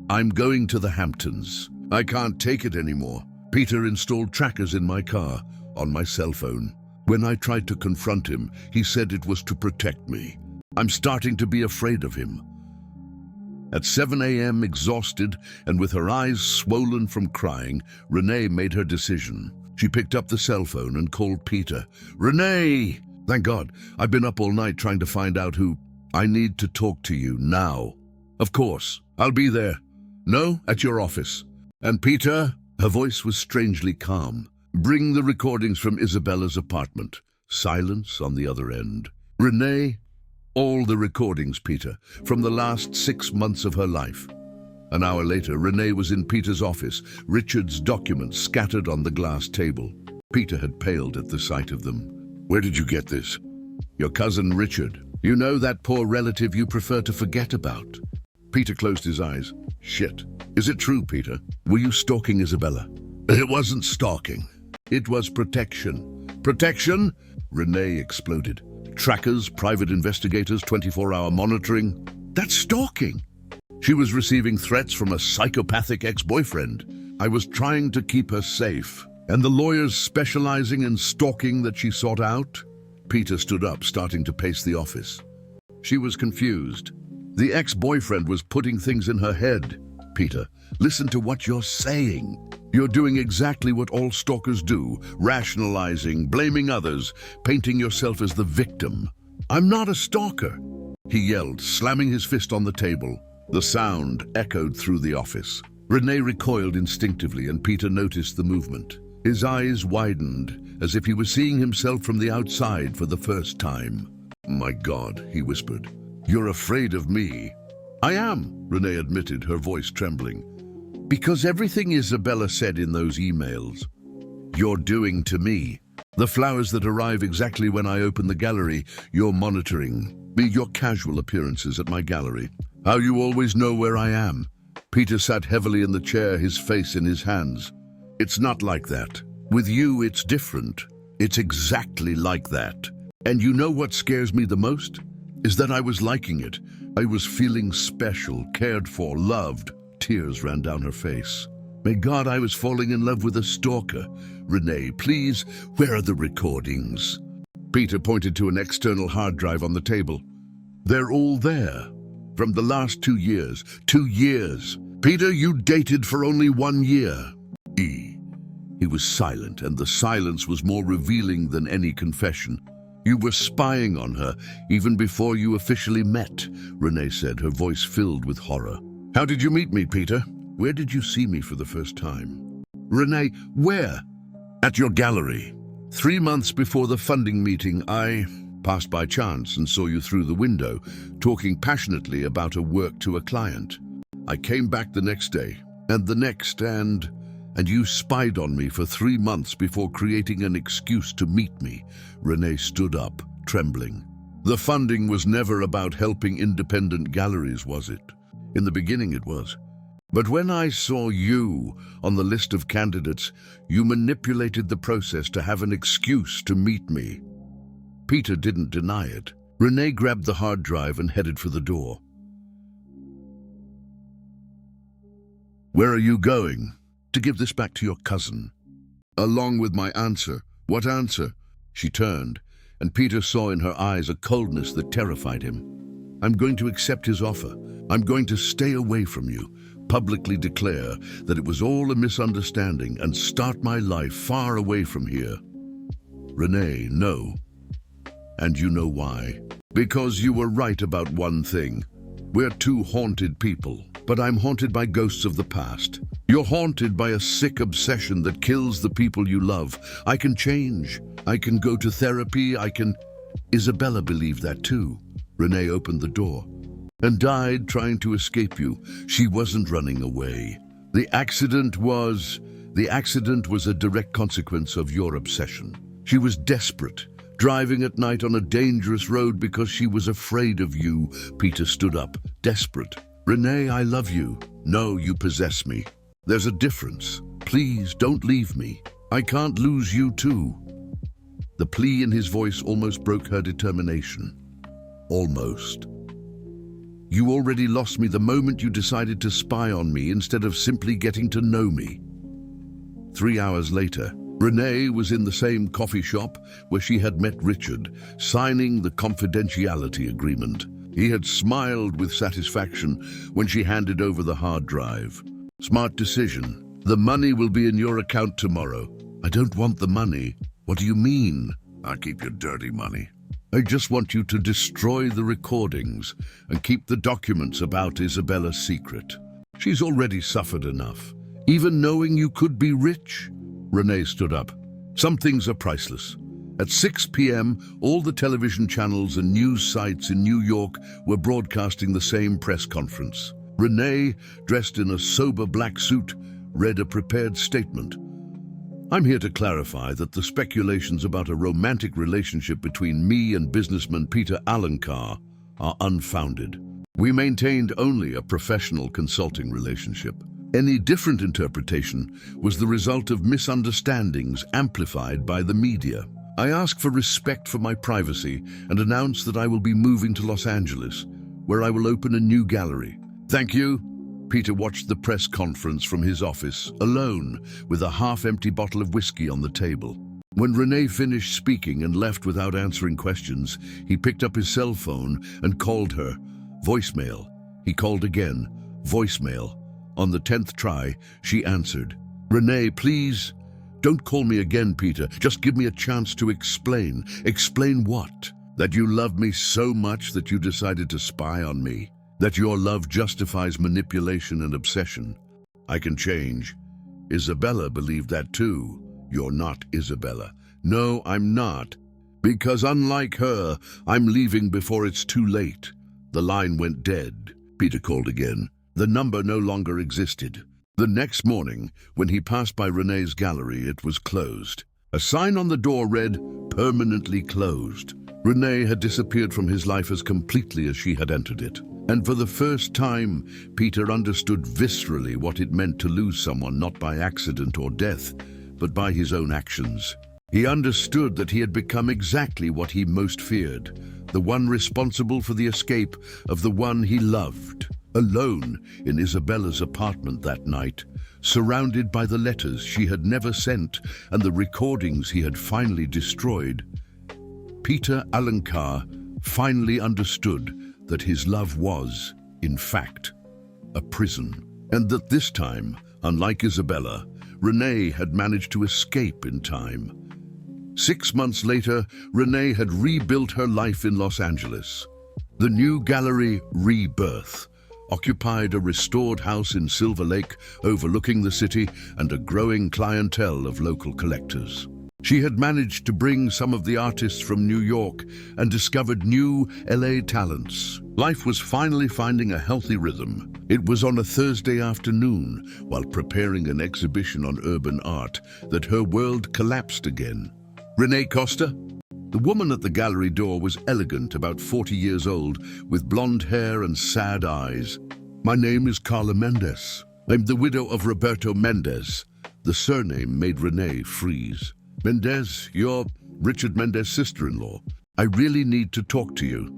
I'm going to the Hamptons. I can't take it anymore. Peter installed trackers in my car, on my cell phone. When I tried to confront him, he said it was to protect me. I'm starting to be afraid of him. At 7 a.m., exhausted and with her eyes swollen from crying, Renee made her decision. She picked up the cell phone and called Peter. Renee! Thank God, I've been up all night trying to find out who. I need to talk to you now. Of course, I'll be there. No, at your office. And Peter? Her voice was strangely calm. Bring the recordings from Isabella's apartment. Silence on the other end. Renee? All the recordings, Peter, from the last 6 months of her life. An hour later, Renee was in Peter's office, Richard's documents scattered on the glass table. Peter had paled at the sight of them. Where did you get this? Your cousin Richard. You know, that poor relative you prefer to forget about. Peter closed his eyes. Shit. Is it true, Peter? Were you stalking Isabella? It wasn't stalking. It was protection. Protection? Renee exploded. Trackers, private investigators, 24-hour monitoring. That's stalking. She was receiving threats from a psychopathic ex-boyfriend. I was trying to keep her safe. And the lawyers specializing in stalking that she sought out? Peter stood up, starting to pace the office. She was confused. The ex-boyfriend was putting things in her head. Peter, listen to what you're saying. You're doing exactly what all stalkers do, rationalizing, blaming others, painting yourself as the victim. I'm not a stalker, he yelled, slamming his fist on the table. The sound echoed through the office. Renee recoiled instinctively, and Peter noticed the movement. His eyes widened, as if he was seeing himself from the outside for the first time. My God, he whispered. You're afraid of me. I am, Renee admitted, her voice trembling. Because everything Isabella said in those emails, you're doing to me. The flowers that arrive exactly when I open the gallery, you're monitoring. Your casual appearances at my gallery. How you always know where I am. Peter sat heavily in the chair, his face in his hands. It's not like that. With you, it's different. It's exactly like that. And you know what scares me the most? Is that I was liking it. I was feeling special, cared for, loved. Tears ran down her face. May God, I was falling in love with a stalker. Renee, please, where are the recordings? Peter pointed to an external hard drive on the table. They're all there. From the last 2 years. 2 years. Peter, you dated for only 1 year. He was silent, and the silence was more revealing than any confession. You were spying on her even before you officially met, Renee said, her voice filled with horror. How did you meet me, Peter? Where did you see me for the first time? Renee, where? At your gallery. 3 months before the funding meeting, I passed by chance and saw you through the window, talking passionately about a work to a client. I came back the next day, and the next, and you spied on me for 3 months before creating an excuse to meet me. Renee stood up, trembling. The funding was never about helping independent galleries, was it? In the beginning it was. But when I saw you on the list of candidates, you manipulated the process to have an excuse to meet me. Peter didn't deny it. Renee grabbed the hard drive and headed for the door. Where are you going? To give this back to your cousin. Along with my answer. What answer? She turned, and Peter saw in her eyes a coldness that terrified him. I'm going to accept his offer. I'm going to stay away from you. publicly declare that it was all a misunderstanding and start my life far away from here. Renee, no. And you know why? Because you were right about one thing. We're two haunted people, but I'm haunted by ghosts of the past. You're haunted by a sick obsession that kills the people you love. I can change. I can go to therapy. Isabella believed that too. Renee opened the door and died trying to escape you. She wasn't running away. The accident was a direct consequence of your obsession. She was desperate, driving at night on a dangerous road because she was afraid of you. Peter stood up, desperate. Renee, I love you. No, you possess me. There's a difference. Please, don't leave me. I can't lose you too. The plea in his voice almost broke her determination. Almost. You already lost me the moment you decided to spy on me instead of simply getting to know me. 3 hours later, Renee was in the same coffee shop where she had met Richard, signing the confidentiality agreement. He had smiled with satisfaction when she handed over the hard drive. Smart decision. The money will be in your account tomorrow. I don't want the money. What do you mean? I'll keep your dirty money. I just want you to destroy the recordings and keep the documents about Isabella secret. She's already suffered enough. Even knowing you could be rich? Renee stood up. Some things are priceless. At 6 p.m., all the television channels and news sites in New York were broadcasting the same press conference. Renee, dressed in a sober black suit, read a prepared statement. I'm here to clarify that the speculations about a romantic relationship between me and businessman Peter Alencar are unfounded. We maintained only a professional consulting relationship. Any different interpretation was the result of misunderstandings amplified by the media. I ask for respect for my privacy and announce that I will be moving to Los Angeles, where I will open a new gallery. Thank you. Peter watched the press conference from his office, alone, with a half-empty bottle of whiskey on the table. When Renee finished speaking and left without answering questions, he picked up his cell phone and called her. Voicemail. He called again. Voicemail. On the 10th try, she answered. Renee, please, don't call me again, Peter. Just give me a chance to explain. Explain what? That you love me so much that you decided to spy on me? That your love justifies manipulation and obsession? I can change. Isabella believed that too. You're not Isabella. No, I'm not. Because unlike her, I'm leaving before it's too late. The line went dead. Peter called again. The number no longer existed. The next morning, when he passed by Renee's gallery, it was closed. A sign on the door read, "Permanently closed." Renee had disappeared from his life as completely as she had entered it. And for the first time, Peter understood viscerally what it meant to lose someone not by accident or death, but by his own actions. He understood that he had become exactly what he most feared, the one responsible for the escape of the one he loved. Alone in Isabella's apartment that night, surrounded by the letters she had never sent and the recordings he had finally destroyed, Peter Alencar finally understood that his love was, in fact, a prison, and that this time, unlike Isabella, Renee had managed to escape in time. 6 months later, Renee had rebuilt her life in Los Angeles. The new gallery, Rebirth, occupied a restored house in Silver Lake overlooking the city and a growing clientele of local collectors. She had managed to bring some of the artists from New York and discovered new LA talents. Life was finally finding a healthy rhythm. It was on a Thursday afternoon, while preparing an exhibition on urban art, that her world collapsed again. Renee Costa? The woman at the gallery door was elegant, about 40 years old, with blonde hair and sad eyes. My name is Carla Mendez. I'm the widow of Roberto Mendez. The surname made Renee freeze. Mendez, you're Richard Mendez's sister-in-law. I really need to talk to you.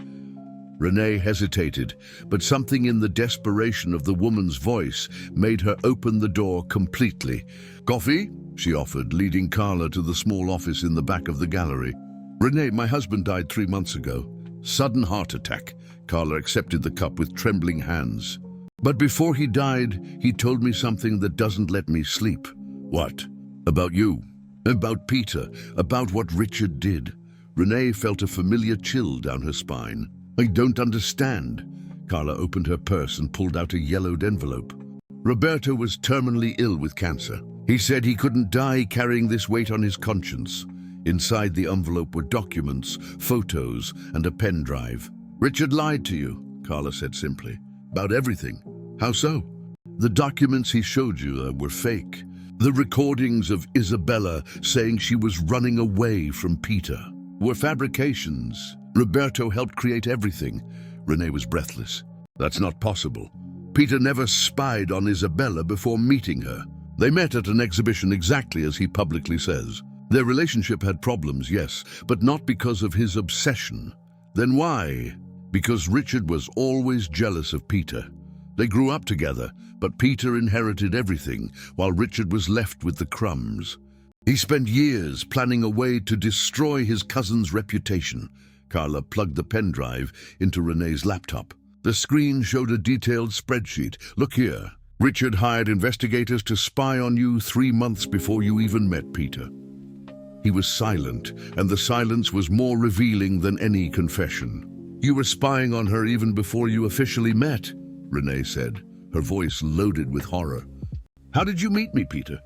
Renee hesitated, but something in the desperation of the woman's voice made her open the door completely. Coffee? She offered, leading Carla to the small office in the back of the gallery. Renee, my husband died 3 months ago. Sudden heart attack. Carla accepted the cup with trembling hands. But before he died, he told me something that doesn't let me sleep. What? About you. About Peter. About what Richard did. Renee felt a familiar chill down her spine. I don't understand. Carla opened her purse and pulled out a yellowed envelope. Roberto was terminally ill with cancer. He said he couldn't die carrying this weight on his conscience. Inside the envelope were documents, photos, and a pen drive. Richard lied to you, Carla said simply. About everything. How so? The documents he showed you were fake. The recordings of Isabella saying she was running away from Peter were fabrications. Roberto helped create everything. Renee was breathless. That's not possible. Peter never spied on Isabella before meeting her. They met at an exhibition exactly as he publicly says. Their relationship had problems, yes, but not because of his obsession. Then why? Because Richard was always jealous of Peter. They grew up together, but Peter inherited everything, while Richard was left with the crumbs. He spent years planning a way to destroy his cousin's reputation. Carla plugged the pen drive into Renee's laptop. The screen showed a detailed spreadsheet. Look here. Richard hired investigators to spy on you 3 months before you even met Peter. He was silent, and the silence was more revealing than any confession. You were spying on her even before you officially met, Renee said, her voice loaded with horror. How did you meet me, Peter?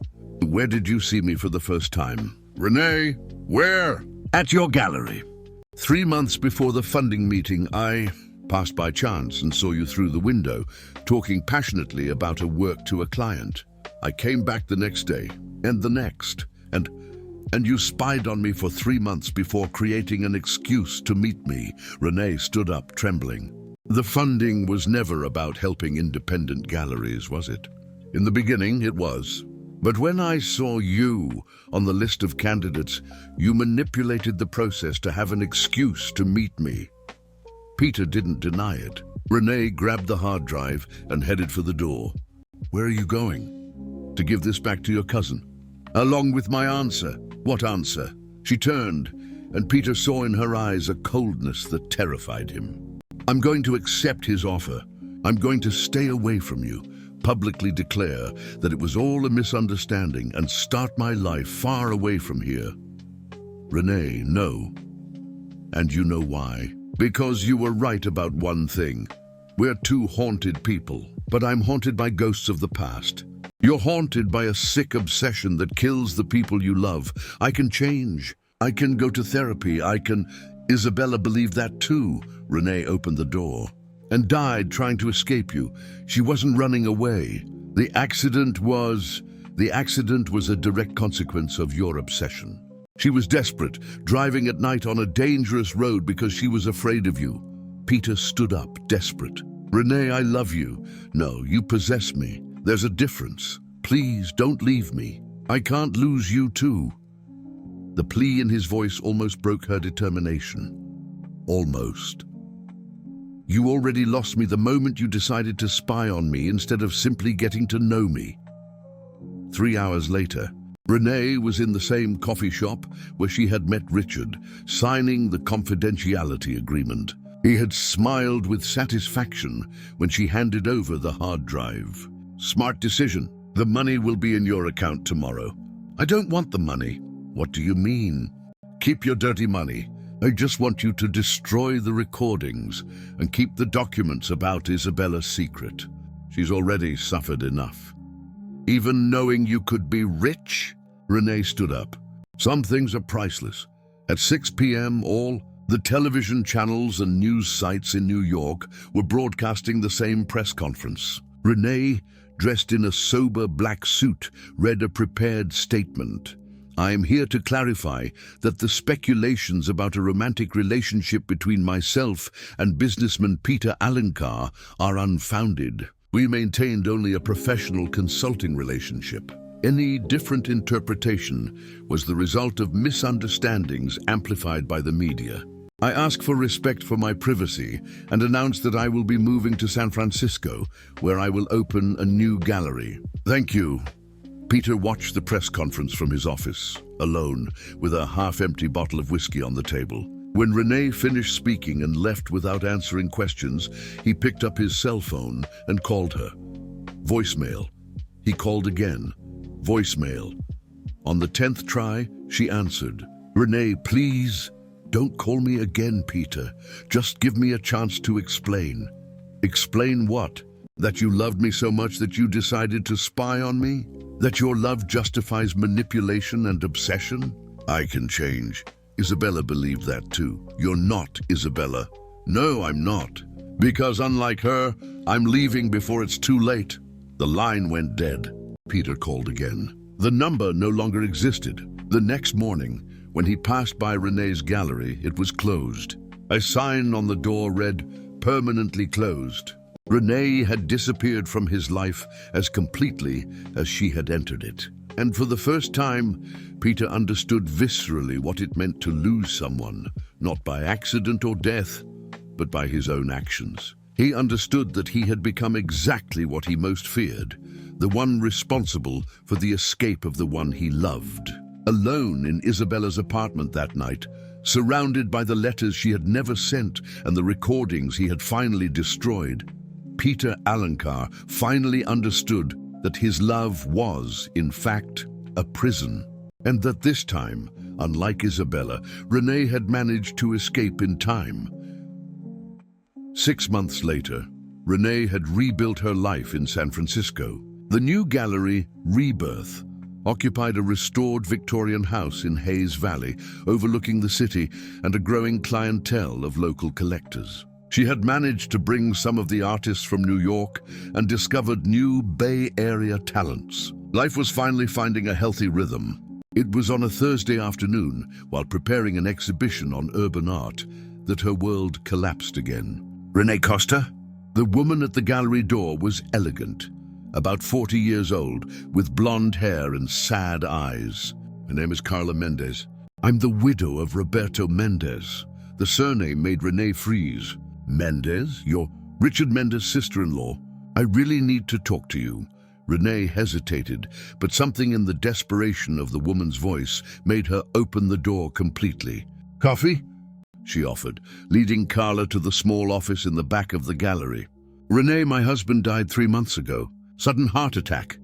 Where did you see me for the first time? Renee, where? At your gallery. 3 months before the funding meeting, I passed by chance and saw you through the window, talking passionately about a work to a client. I came back the next day, and the next, and you spied on me for 3 months before creating an excuse to meet me. Renee stood up, trembling. The funding was never about helping independent galleries, was it? In the beginning, it was. But when I saw you on the list of candidates, you manipulated the process to have an excuse to meet me. Peter didn't deny it. Renee grabbed the hard drive and headed for the door. Where are you going? To give this back to your cousin. Along with my answer. What answer? She turned, and Peter saw in her eyes a coldness that terrified him. I'm going to accept his offer. I'm going to stay away from you, publicly declare that it was all a misunderstanding and start my life far away from here. Renee, no. And you know why? Because you were right about one thing. We're two haunted people, but I'm haunted by ghosts of the past. You're haunted by a sick obsession that kills the people you love. I can change. I can go to therapy. Isabella believed that too. Renee opened the door and died trying to escape you. She wasn't running away. The accident was a direct consequence of your obsession. She was desperate, driving at night on a dangerous road because she was afraid of you. Peter stood up, desperate. Renee, I love you. No, you possess me. There's a difference. Please, don't leave me. I can't lose you too. The plea in his voice almost broke her determination. Almost. You already lost me the moment you decided to spy on me instead of simply getting to know me. 3 hours later, Renee was in the same coffee shop where she had met Richard, signing the confidentiality agreement. He had smiled with satisfaction when she handed over the hard drive. Smart decision. The money will be in your account tomorrow. I don't want the money. What do you mean? Keep your dirty money. I just want you to destroy the recordings and keep the documents about Isabella's secret. She's already suffered enough. Even knowing you could be rich? Renee stood up. Some things are priceless. At 6 p.m. all the television channels and news sites in New York were broadcasting the same press conference. Renee, dressed in a sober black suit, read a prepared statement. I am here to clarify that the speculations about a romantic relationship between myself and businessman Peter Alencar are unfounded. We maintained only a professional consulting relationship. Any different interpretation was the result of misunderstandings amplified by the media. I ask for respect for my privacy and announce that I will be moving to San Francisco, where I will open a new gallery. Thank you. Peter watched the press conference from his office, alone, with a half-empty bottle of whiskey on the table. When Renee finished speaking and left without answering questions, he picked up his cell phone and called her. Voicemail. He called again. Voicemail. On the 10th try, she answered. "Renee, please, don't call me again, Peter. Just give me a chance to explain." "Explain what? That you loved me so much that you decided to spy on me? That your love justifies manipulation and obsession?" "I can change." Isabella believed that too. "You're not Isabella." "No, I'm not. Because unlike her, I'm leaving before it's too late." The line went dead. Peter called again. The number no longer existed. The next morning, when he passed by Renee's gallery, it was closed. A sign on the door read, "Permanently closed." Renee had disappeared from his life as completely as she had entered it. And for the first time, Peter understood viscerally what it meant to lose someone, not by accident or death, but by his own actions. He understood that he had become exactly what he most feared, the one responsible for the escape of the one he loved. Alone in Isabella's apartment that night, surrounded by the letters she had never sent and the recordings he had finally destroyed, Peter Alencar finally understood that his love was, in fact, a prison, and that this time, unlike Isabella, Renee had managed to escape in time. 6 months later, Renee had rebuilt her life in San Francisco. The new gallery, Rebirth, occupied a restored Victorian house in Hayes Valley, overlooking the city and a growing clientele of local collectors. She had managed to bring some of the artists from New York and discovered new Bay Area talents. Life was finally finding a healthy rhythm. It was on a Thursday afternoon, while preparing an exhibition on urban art, that her world collapsed again. "Renee Costa?" The woman at the gallery door was elegant, about 40 years old, with blonde hair and sad eyes. "My name is Carla Mendez. I'm the widow of Roberto Mendez." The surname made Renee freeze. "Mendez? You're Richard Mendez's sister-in-law? I really need to talk to you." Renee hesitated, but something in the desperation of the woman's voice made her open the door completely. "Coffee?" she offered, leading Carla to the small office in the back of the gallery. "Renee, my husband died 3 months ago. Sudden heart attack."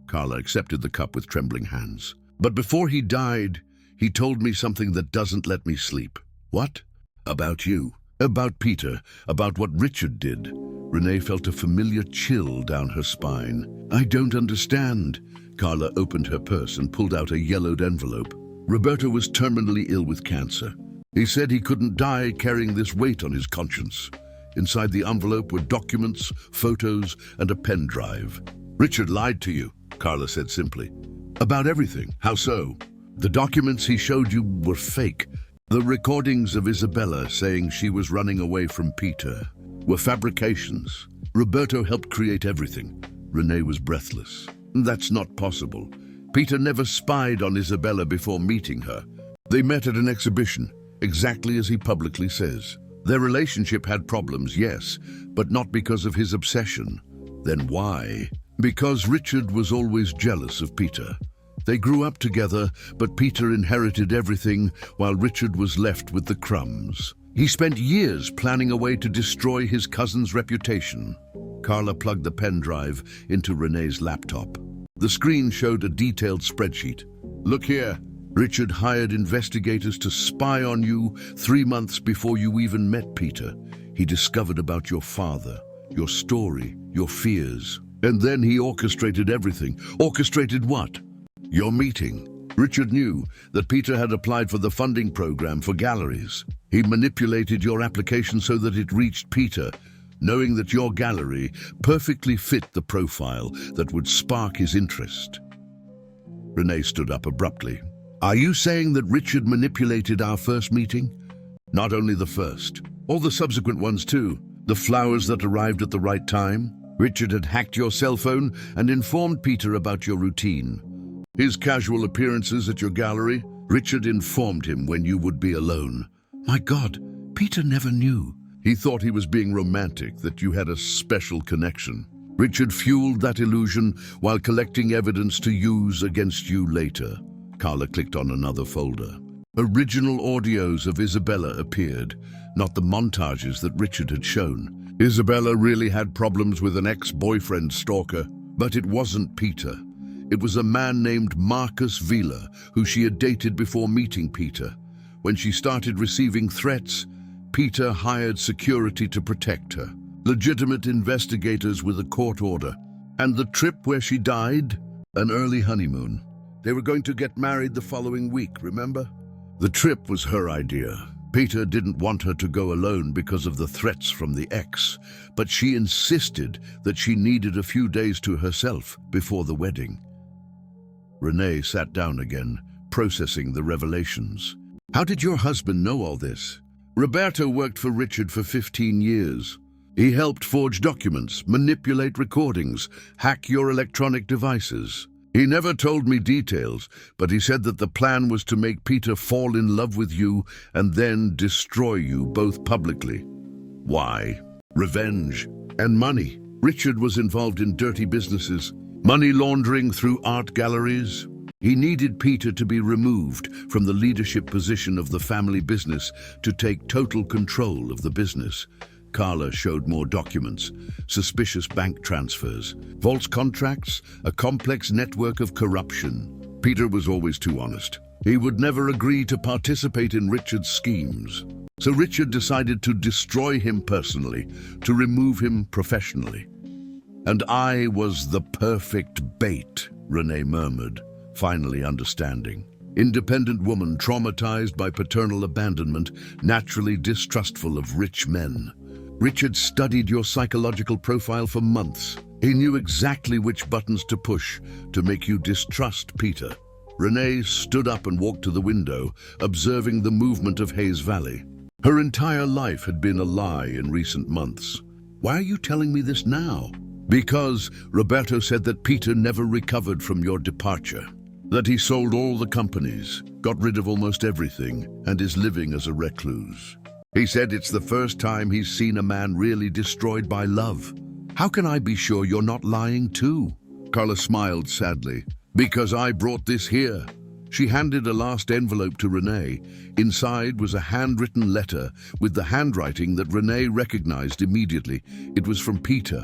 Carla accepted the cup with trembling hands. "But before he died, he told me something that doesn't let me sleep." "What?" "About you. About Peter. About what Richard did." Renee felt a familiar chill down her spine. "I don't understand." Carla opened her purse and pulled out a yellowed envelope. "Roberto was terminally ill with cancer. He said he couldn't die carrying this weight on his conscience." Inside the envelope were documents, photos, and a pen drive. "Richard lied to you," Carla said simply. "About everything. How so?" "The documents he showed you were fake. The recordings of Isabella saying she was running away from Peter were fabrications. Roberto helped create everything." Renee was breathless. "That's not possible. Peter never spied on Isabella before meeting her. They met at an exhibition, exactly as he publicly says. Their relationship had problems, yes, but not because of his obsession." "Then why?" "Because Richard was always jealous of Peter. They grew up together, but Peter inherited everything while Richard was left with the crumbs. He spent years planning a way to destroy his cousin's reputation." Carla plugged the pen drive into Renee's laptop. The screen showed a detailed spreadsheet. "Look here. Richard hired investigators to spy on you 3 months before you even met Peter. He discovered about your father, your story, your fears. And then he orchestrated everything." "Orchestrated what?" "Your meeting. Richard knew that Peter had applied for the funding program for galleries. He manipulated your application so that it reached Peter, knowing that your gallery perfectly fit the profile that would spark his interest." Renee stood up abruptly. "Are you saying that Richard manipulated our first meeting?" "Not only the first, all the subsequent ones too. The flowers that arrived at the right time. Richard had hacked your cell phone and informed Peter about your routine. His casual appearances at your gallery. Richard informed him when you would be alone." "My God, Peter never knew." "He thought he was being romantic, that you had a special connection. Richard fueled that illusion while collecting evidence to use against you later." Carla clicked on another folder. Original audios of Isabella appeared, not the montages that Richard had shown. Isabella really had problems with an ex-boyfriend stalker, but it wasn't Peter. It was a man named Marcus Vila, who she had dated before meeting Peter. When she started receiving threats, Peter hired security to protect her. Legitimate investigators with a court order. And the trip where she died? An early honeymoon. They were going to get married the following week, remember? The trip was her idea. Peter didn't want her to go alone because of the threats from the ex, but she insisted that she needed a few days to herself before the wedding. Renee sat down again, processing the revelations. How did your husband know all this? Roberto worked for Richard for 15 years. He helped forge documents, manipulate recordings, hack your electronic devices. He never told me details, but he said that the plan was to make Peter fall in love with you and then destroy you both publicly. Why? Revenge and money. Richard was involved in dirty businesses, money laundering through art galleries. He needed Peter to be removed from the leadership position of the family business to take total control of the business. Carla showed more documents, suspicious bank transfers, false contracts, a complex network of corruption. Peter was always too honest. He would never agree to participate in Richard's schemes. So Richard decided to destroy him personally, to remove him professionally. And I was the perfect bait, Renee murmured, finally understanding. Independent woman traumatized by paternal abandonment, naturally distrustful of rich men. Richard studied your psychological profile for months. He knew exactly which buttons to push to make you distrust Peter. Renee stood up and walked to the window, observing the movement of Hayes Valley. Her entire life had been a lie in recent months. Why are you telling me this now? Because Roberto said that Peter never recovered from your departure. That he sold all the companies, got rid of almost everything, and is living as a recluse. He said it's the first time he's seen a man really destroyed by love. How can I be sure you're not lying too? Carla smiled sadly. Because I brought this here. She handed a last envelope to Renee. Inside was a handwritten letter with the handwriting that Renee recognized immediately. It was from Peter.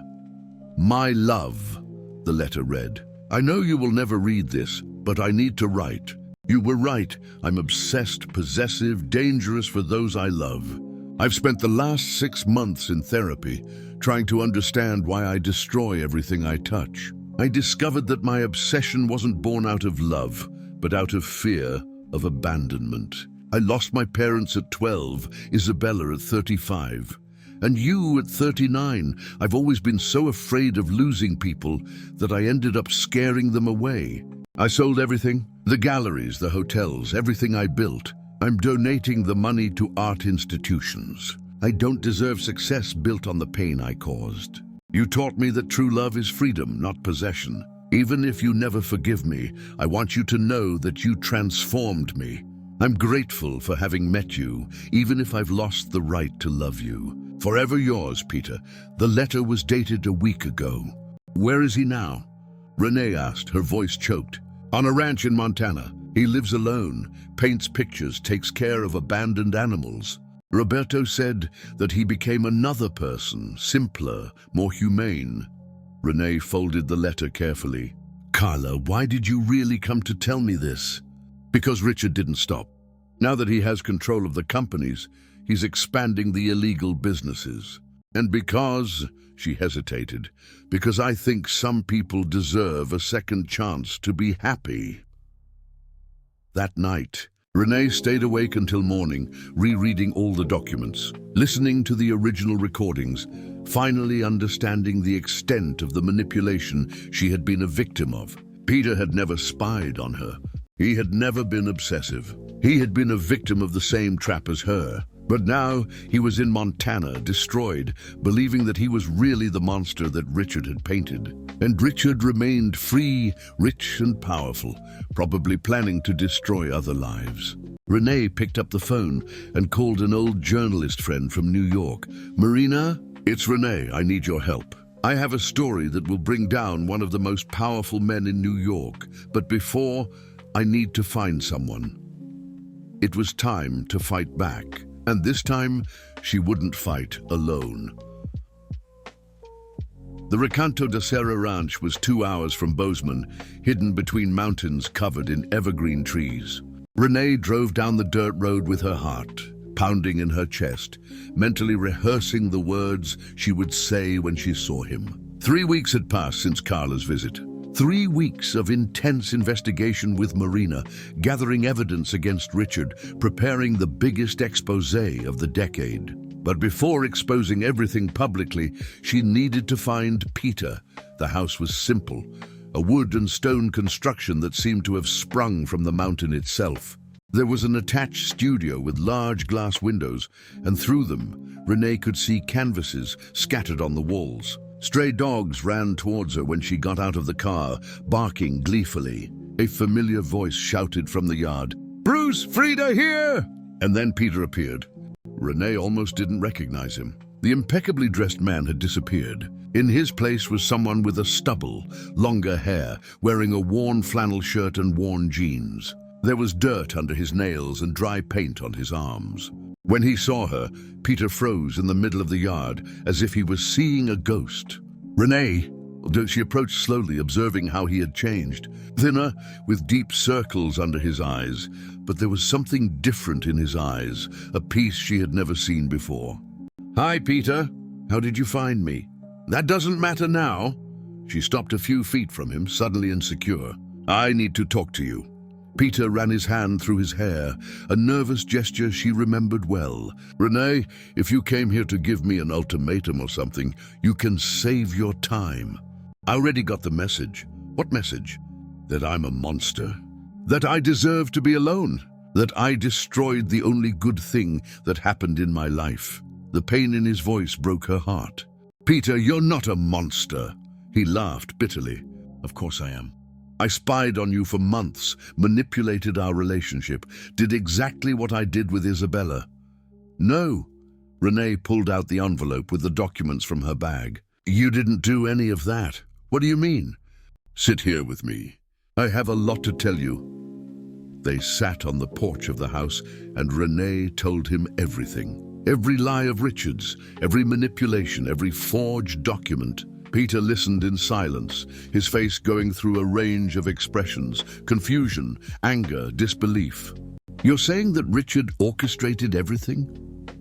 My love, the letter read. I know you will never read this, but I need to write. You were right. I'm obsessed, possessive, dangerous for those I love. I've spent the last 6 months in therapy, trying to understand why I destroy everything I touch. I discovered that my obsession wasn't born out of love, but out of fear of abandonment. I lost my parents at 12, Isabella at 35, and you at 39. I've always been so afraid of losing people that I ended up scaring them away. I sold everything, the galleries, the hotels, everything I built. I'm donating the money to art institutions. I don't deserve success built on the pain I caused. You taught me that true love is freedom, not possession. Even if you never forgive me, I want you to know that you transformed me. I'm grateful for having met you, even if I've lost the right to love you. Forever yours, Peter. The letter was dated a week ago. Where is he now? Renee asked, her voice choked. On a ranch in Montana. He lives alone, paints pictures, takes care of abandoned animals. Roberto said that he became another person, simpler, more humane. Renee folded the letter carefully. Carla, why did you really come to tell me this? Because Richard didn't stop. Now that he has control of the companies, he's expanding the illegal businesses. And because, she hesitated, because I think some people deserve a second chance to be happy. That night, Renee stayed awake until morning, rereading all the documents, listening to the original recordings, finally understanding the extent of the manipulation she had been a victim of. Peter had never spied on her. He had never been obsessive. He had been a victim of the same trap as her. But now he was in Montana, destroyed, believing that he was really the monster that Richard had painted. And Richard remained free, rich and powerful, probably planning to destroy other lives. Renee picked up the phone and called an old journalist friend from New York. Marina, it's Renee. I need your help. I have a story that will bring down one of the most powerful men in New York. But before, I need to find someone. It was time to fight back, and this time she wouldn't fight alone. The Recanto da Serra ranch was 2 hours from Bozeman, hidden between mountains covered in evergreen trees. Renee drove down the dirt road with her heart pounding in her chest, mentally rehearsing the words she would say when she saw him. 3 weeks had passed since Carla's visit. 3 weeks of intense investigation with Marina, gathering evidence against Richard, preparing the biggest exposé of the decade. But before exposing everything publicly, she needed to find Peter. The house was simple, a wood and stone construction that seemed to have sprung from the mountain itself. There was an attached studio with large glass windows, and through them, Renee could see canvases scattered on the walls. Stray dogs ran towards her when she got out of the car, barking gleefully. A familiar voice shouted from the yard, "Bruce, Frida, here!" And then Peter appeared. Renee almost didn't recognize him. The impeccably dressed man had disappeared. In his place was someone with a stubble, longer hair, wearing a worn flannel shirt and worn jeans. There was dirt under his nails and dry paint on his arms. When he saw her, Peter froze in the middle of the yard, as if he was seeing a ghost. "Renee!" She approached slowly, observing how he had changed. Thinner, with deep circles under his eyes, but there was something different in his eyes, a piece she had never seen before. "Hi, Peter. How did you find me?" "That doesn't matter now." She stopped a few feet from him, suddenly insecure. "I need to talk to you." Peter ran his hand through his hair, a nervous gesture she remembered well. "Renee, if you came here to give me an ultimatum or something, you can save your time. I already got the message." "What message?" "That I'm a monster. That I deserve to be alone. That I destroyed the only good thing that happened in my life." The pain in his voice broke her heart. "Peter, you're not a monster." He laughed bitterly. "Of course I am. I spied on you for months, manipulated our relationship, did exactly what I did with Isabella." "No." Renee pulled out the envelope with the documents from her bag. "You didn't do any of that. What do you mean?" "Sit here with me. I have a lot to tell you." They sat on the porch of the house, and Renee told him everything. Every lie of Richard's, every manipulation, every forged document. Peter listened in silence, his face going through a range of expressions: confusion, anger, disbelief. "You're saying that Richard orchestrated everything?"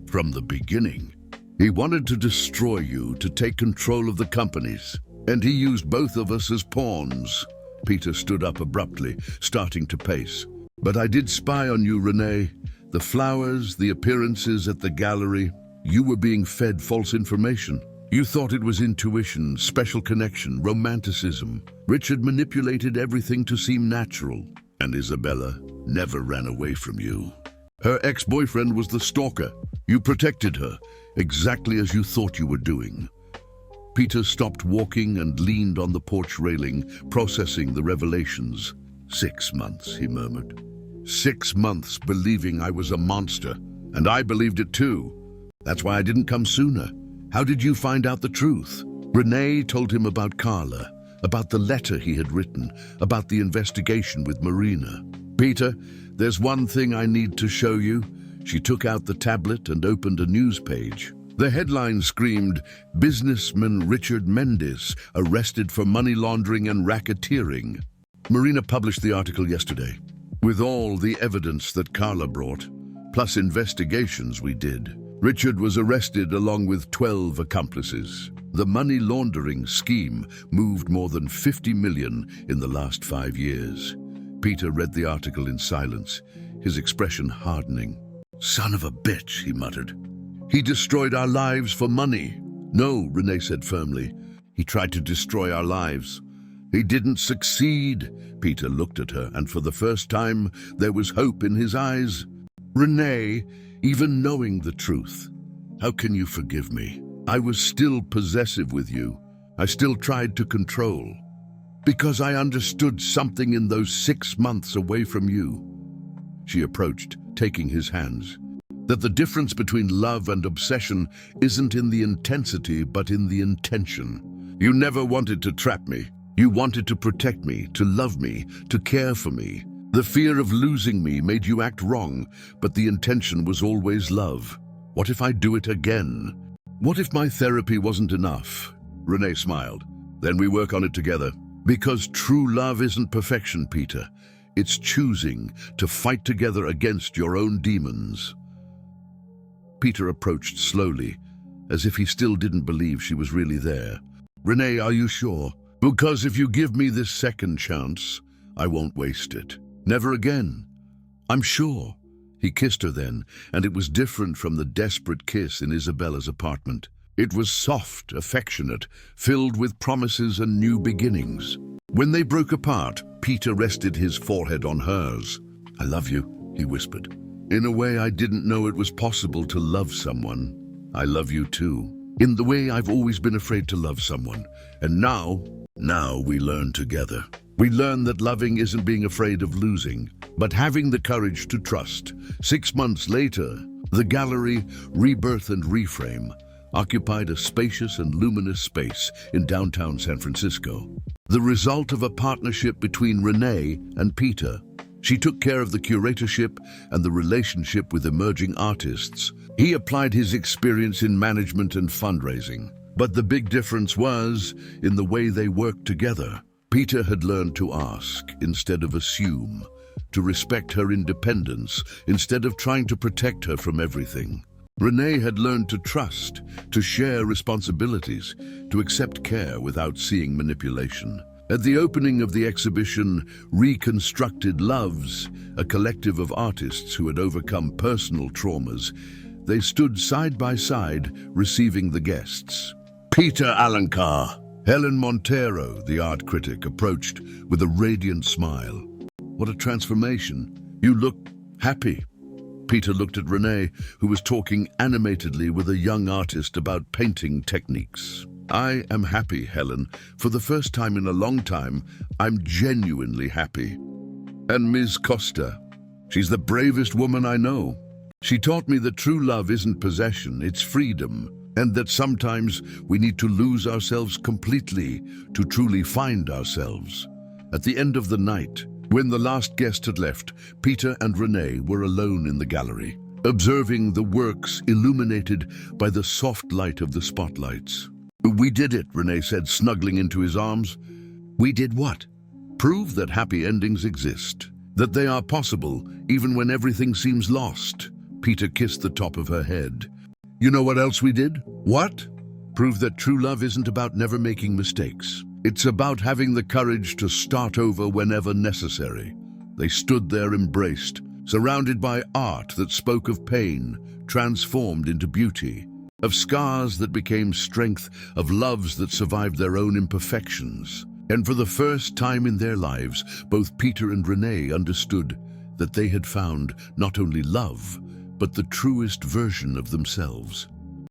"From the beginning. He wanted to destroy you, to take control of the companies, and he used both of us as pawns." Peter stood up abruptly, starting to pace. "But I did spy on you, Renee. The flowers, the appearances at the gallery. You were being fed false information. You thought it was intuition, special connection, romanticism. Richard manipulated everything to seem natural. And Isabella never ran away from you. Her ex-boyfriend was the stalker. You protected her, exactly as you thought you were doing." Peter stopped walking and leaned on the porch railing, processing the revelations. 6 months, he murmured. 6 months believing I was a monster, and I believed it too. That's why I didn't come sooner. How did you find out the truth? Renee told him about Carla, about the letter he had written, about the investigation with Marina. "Peter, there's one thing I need to show you." She took out the tablet and opened a news page. The headline screamed, "Businessman Richard Mendes arrested for money laundering and racketeering." Marina published the article yesterday, with all the evidence that Carla brought, plus investigations we did. Richard was arrested along with 12 accomplices. The money laundering scheme moved more than 50 million in the last 5 years. Peter read the article in silence, his expression hardening. "Son of a bitch," he muttered. "He destroyed our lives for money." "No," Renee said firmly. "He tried to destroy our lives. He didn't succeed." Peter looked at her, and for the first time there was hope in his eyes. "Renee, even knowing the truth, how can you forgive me? I was still possessive with you. I still tried to control. Because I understood something in those 6 months away from you." She approached, taking his hands. "That the difference between love and obsession isn't in the intensity, but in the intention. You never wanted to trap me. You wanted to protect me, to love me, to care for me. The fear of losing me made you act wrong, but the intention was always love. What if I do it again? What if my therapy wasn't enough? Renee smiled. Then we work on it together. Because true love isn't perfection, Peter. It's choosing to fight together against your own demons. Peter approached slowly, as if he still didn't believe she was really there. Renee, are you sure? Because if you give me this second chance, I won't waste it. Never again. I'm sure. He kissed her then, and it was different from the desperate kiss in Isabella's apartment. It was soft, affectionate, filled with promises and new beginnings. When they broke apart, Peter rested his forehead on hers. I love you, he whispered. In a way I didn't know it was possible to love someone. I love you too. In the way I've always been afraid to love someone. And now we learn together. We learn that loving isn't being afraid of losing, but having the courage to trust. 6 months later, the gallery, Rebirth and Reframe, occupied a spacious and luminous space in downtown San Francisco. The result of a partnership between Renee and Peter. She took care of the curatorship and the relationship with emerging artists. He applied his experience in management and fundraising. But the big difference was in the way they worked together. Peter had learned to ask instead of assume, to respect her independence instead of trying to protect her from everything. Renee had learned to trust, to share responsibilities, to accept care without seeing manipulation. At the opening of the exhibition, Reconstructed Loves, a collective of artists who had overcome personal traumas, they stood side by side, receiving the guests. Peter Alencar. Helen Montero, the art critic, approached with a radiant smile. What a transformation. You look happy. Peter looked at Renee, who was talking animatedly with a young artist about painting techniques. I am happy, Helen. For the first time in a long time, I'm genuinely happy. And Ms. Costa. She's the bravest woman I know. She taught me that true love isn't possession, it's freedom. And that sometimes we need to lose ourselves completely to truly find ourselves. At the end of the night, when the last guest had left, Peter and Renee were alone in the gallery, observing the works illuminated by the soft light of the spotlights. We did it, Renee said, snuggling into his arms. We did what? Prove that happy endings exist, that they are possible even when everything seems lost. Peter kissed the top of her head. You know what else we did? What? Prove that true love isn't about never making mistakes. It's about having the courage to start over whenever necessary. They stood there embraced, surrounded by art that spoke of pain, transformed into beauty, of scars that became strength, of loves that survived their own imperfections. And for the first time in their lives, both Peter and Renee understood that they had found not only love, but the truest version of themselves.